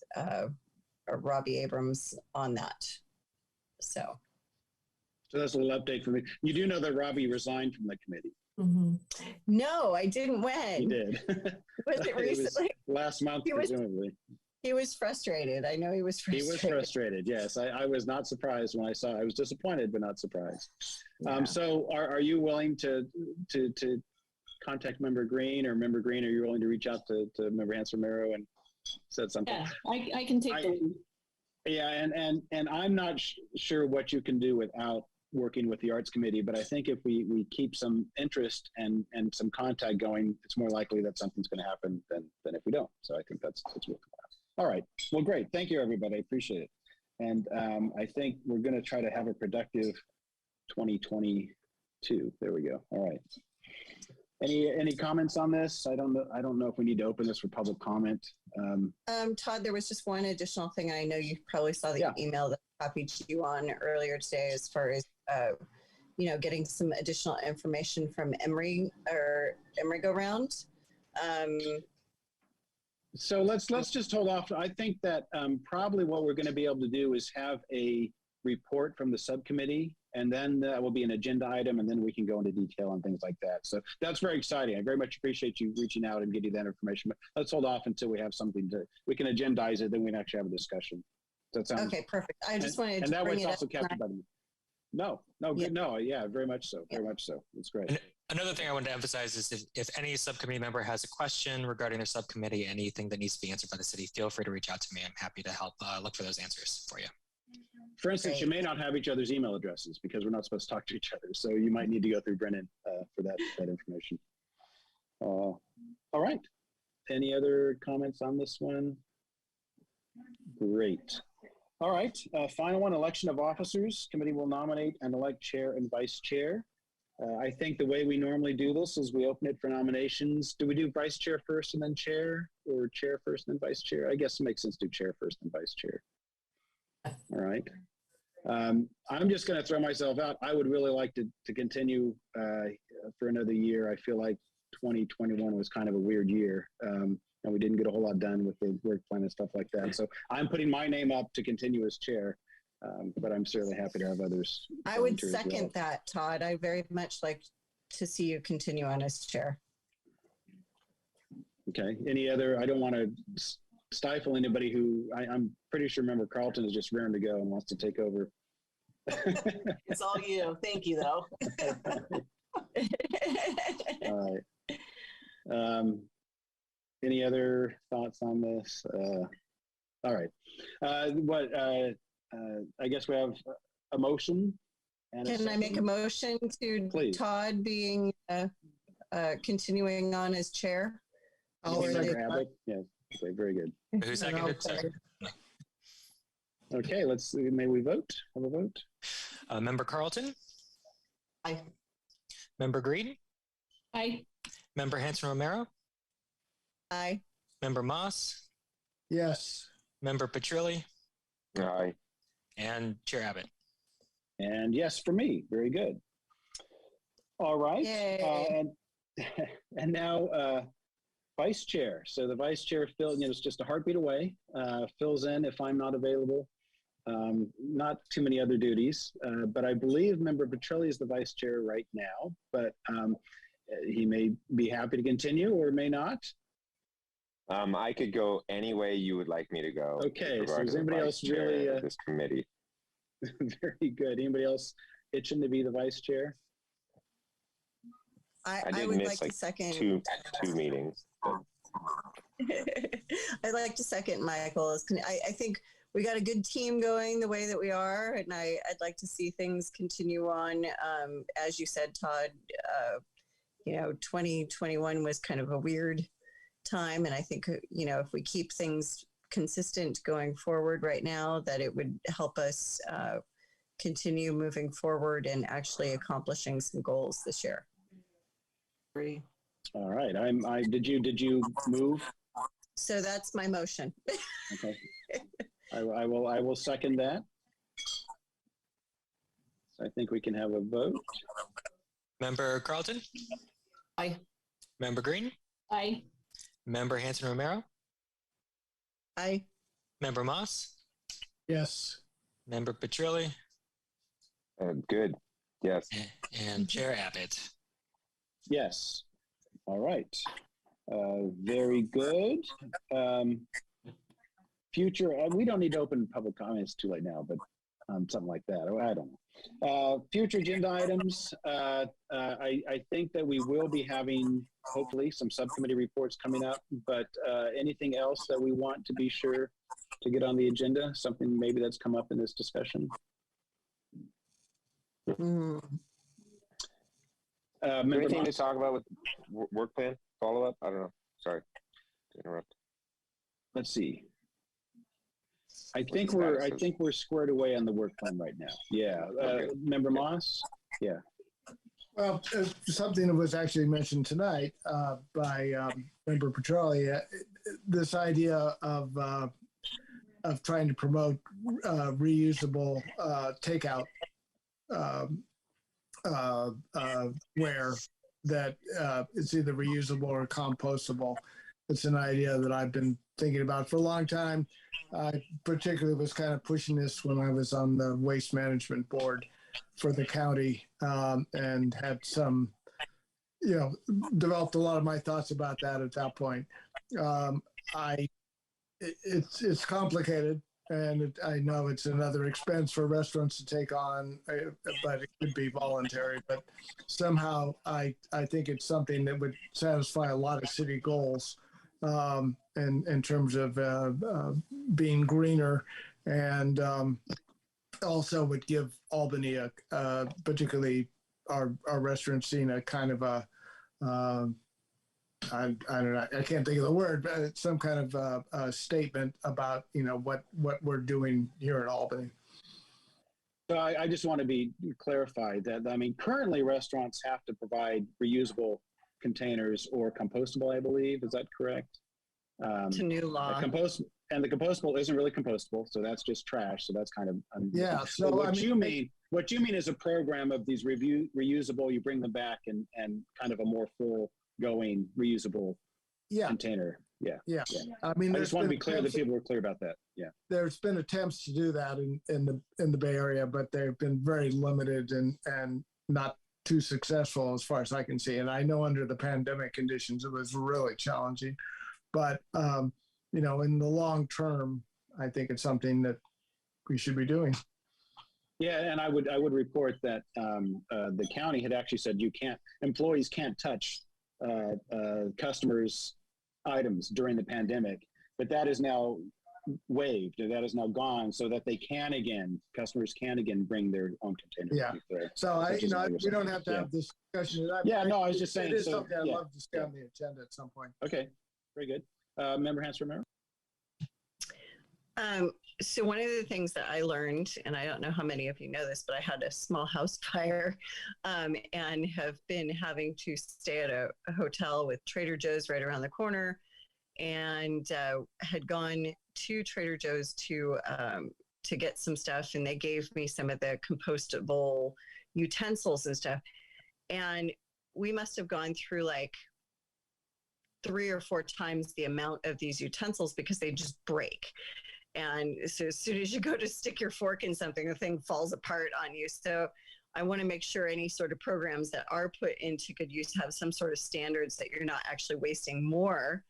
Robbie Abrams on that. So that's a little update for me. You do know that Robbie resigned from the committee. Mm-hmm. No, I didn't. When? He did. Was it recently? Last month, presumably. He was frustrated. I know he was frustrated. He was frustrated, yes. I was not surprised when I saw. I was disappointed, but not surprised. Yeah. So are you willing to contact Member Green, or Member Green, are you willing to reach out to Member Hanson Romero and said something? Yeah, I can take the lead. Yeah, and I'm not sure what you can do without working with the Arts Committee, but I think if we keep some interest and some contact going, it's more likely that something's going to happen than if we don't. So I think that's worthwhile. All right. Well, great. Thank you, everybody. I appreciate it. And I think we're going to try to have a productive 2022. There we go. All right. Any comments on this? I don't know if we need to open this for public comment. Todd, there was just one additional thing. I know you probably saw the email that I copied you on earlier today, as far as getting some additional information from Emory Go Round. So let's just hold off. I think that probably what we're going to be able to do is have a report from the subcommittee, and then that will be an agenda item, and then we can go into detail on things like that. So that's very exciting. I very much appreciate you reaching out and getting that information. But let's hold off until we have something we can agendize it, then we can actually have a discussion. Does that sound okay? Perfect. I just wanted and to that bring was it also up. captured by the. No, good. No, yeah, very much so. Very much so. That's great. And another thing I wanted to emphasize is if any subcommittee member has a question regarding their subcommittee, anything that needs to be answered by the city, feel free to reach out to me. I'm happy to help look for those answers for you. For instance, you may not have each other's email addresses because we're not supposed to talk to each other. So you might need to go through Brennan for that information. All right. Any other comments on this one? Great. All right. Final one, election of officers. Committee will nominate and elect chair and vice chair. I think the way we normally do this is we open it for nominations. Do we do vice chair first and then chair, or chair first and then vice chair? I guess it makes sense to do chair first and vice chair. All right. I'm just going to throw myself out. I would really like to continue for another year. I feel like 2021 was kind of a weird year. And we didn't get a whole lot done with the work plan and stuff like that. So I'm putting my name up to continue as chair, but I'm certainly happy to have others. I would second that, Todd. I very much like to see you continue on as chair. Okay. Any other? I don't want to stifle anybody who I'm pretty sure Member Carlton is just raring to go and wants to take over. It's all you. Thank you, though. All right. Any other thoughts on this? All right. I guess we have a motion. And Can I make a motion to Please. Todd being continuing on as chair? Yes. Okay, very good. Who seconded? Okay, may we vote? Have a vote? Member Carlton? Aye. Member Green? Aye. Member Hanson Romero? Aye. Member Moss? Yes. Member Petrilli? Aye. And Chair Abbott? And yes, for me. Very good. All right. Yay. And now vice chair. So the vice chair it's just a heartbeat away, fills in if I'm not available. Not too many other duties, but I believe Member Petrilli is the vice chair right now, but he may be happy to continue or may not. I could go any way you would like me to go. Okay, so is anybody else really this committee? Very good. Anybody else itching to be the vice chair? I would miss like to second two meetings. I'd like to second Michael's. I think we got a good team going the way that we are, and I'd like to see things continue on. As you said, Todd, 2021 was kind of a weird time, and I think if we keep things consistent going forward right now, that it would help us continue moving forward and actually accomplishing some goals this year. Agree. All right. Did you move? So that's my motion. Okay. I will second that. So I think we can have a vote. Member Carlton? Aye. Member Green? Aye. Member Hanson Romero? Aye. Member Moss? Yes. Member Petrilli? Good. Yes. And Chair Abbott? Yes. All right. Very good. Future, we don't need to open public comments too late now, but something like that. I don't know. Future agenda items. I think that we will be having, hopefully, some subcommittee reports coming up, but anything else that we want to be sure to get on the agenda? Something maybe that's come up in this discussion? Mm. Member Anything to Moss? talk about with work plan follow up? I don't know. Sorry to interrupt. Let's see. I What's think the we're status of- we're squared away on the work plan right now. Yeah. Okay. Member Moss? Yeah. Well, something that was actually mentioned tonight by Member Petrelli, this idea of trying to promote reusable takeout ware that it's either reusable or compostable. It's an idea that I've been thinking about for a long time. I particularly was kind of pushing this when I was on the waste management board for the county, and had some, developed a lot of my thoughts about that at that point. It's complicated, and I know it's another expense for restaurants to take on, but it could be voluntary. But somehow, I think it's something that would satisfy a lot of city goals, in terms of being greener, and also would give Albany particularly our restaurant scene a kind of a I don't know, I can't think of the word, but it's some kind of a statement about what we're doing here in Albany. So I just want to clarify that, I mean, currently restaurants have to provide reusable containers or compostable, I believe. Is that correct? It's a new law. And the compostable isn't really compostable, so that's just trash. So that's kind of yeah. So what you mean is a program of these reusable. You bring them back and kind of a more full going reusable container. Yeah. I mean, I just want to be clear that people were clear about that. Yeah. There's been attempts to do that in the Bay Area, but they've been very limited and not too successful as far as I can see. And I know under the pandemic conditions, it was really challenging. But in the long term, I think it's something that we should be doing. Yeah, and I would report that the county had actually said employees can't touch customers' items during the pandemic, but that is now waived, or that is now gone, so that customers can again bring their own containers. Yeah. So we don't have to have this discussion. I was just saying. It is something I'd love to stay on the agenda at some point. Okay, very good. Member Hansford. So one of the things that I learned, and I don't know how many of you know this, but I had a small house fire, and have been having to stay at a hotel with Trader Joe's right around the corner, and had gone to Trader Joe's to get some stuff, and they gave me some of the compostable utensils and stuff, and we must have gone through like 3 or 4 times the amount of these utensils because they just break. And so as soon as you go to stick your fork in something, the thing falls apart on you. So I want to make sure any sort of programs that are put into good use have some sort of standards that you're not actually wasting more,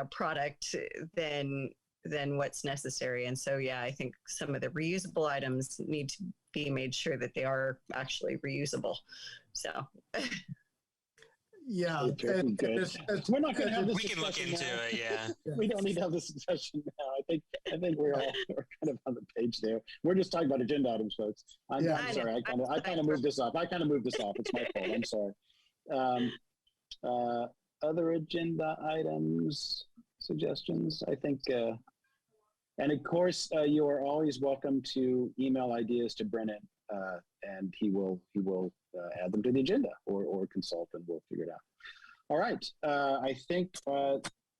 product than what's necessary. And so, yeah, I think some of the reusable items need to be made sure that they are actually reusable. So. Yeah, we're not going to have this. We can look into it. Yeah, we don't need to have this discussion now. I think we're kind of on the page there. We're just talking about agenda items, folks. I'm sorry. I kind of moved this off. It's my fault. I'm sorry. Other agenda items, suggestions. I think, and of course, you are always welcome to email ideas to Brennan, and he will add them to the agenda or consult, and we'll figure it out. All right. I think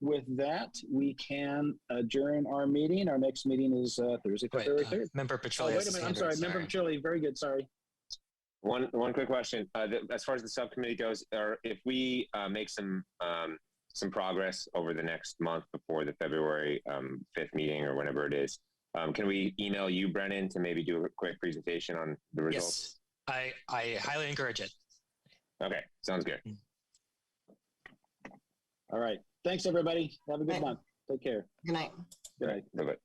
with that, we can adjourn our meeting. Our next meeting is Thursday, February 3rd. Member Petrelli. Wait a minute. I'm sorry. Member Petrelli. Very good. Sorry. One quick question. As far as the subcommittee goes, if we make some progress over the next month before the February 5th meeting or whenever it is, can we email you, Brennan, to maybe do a quick presentation on the results? Yes, I highly encourage it. Okay, sounds good. All right. Thanks, everybody. Have a good month. Take care. Good night. Good night. Bye-bye.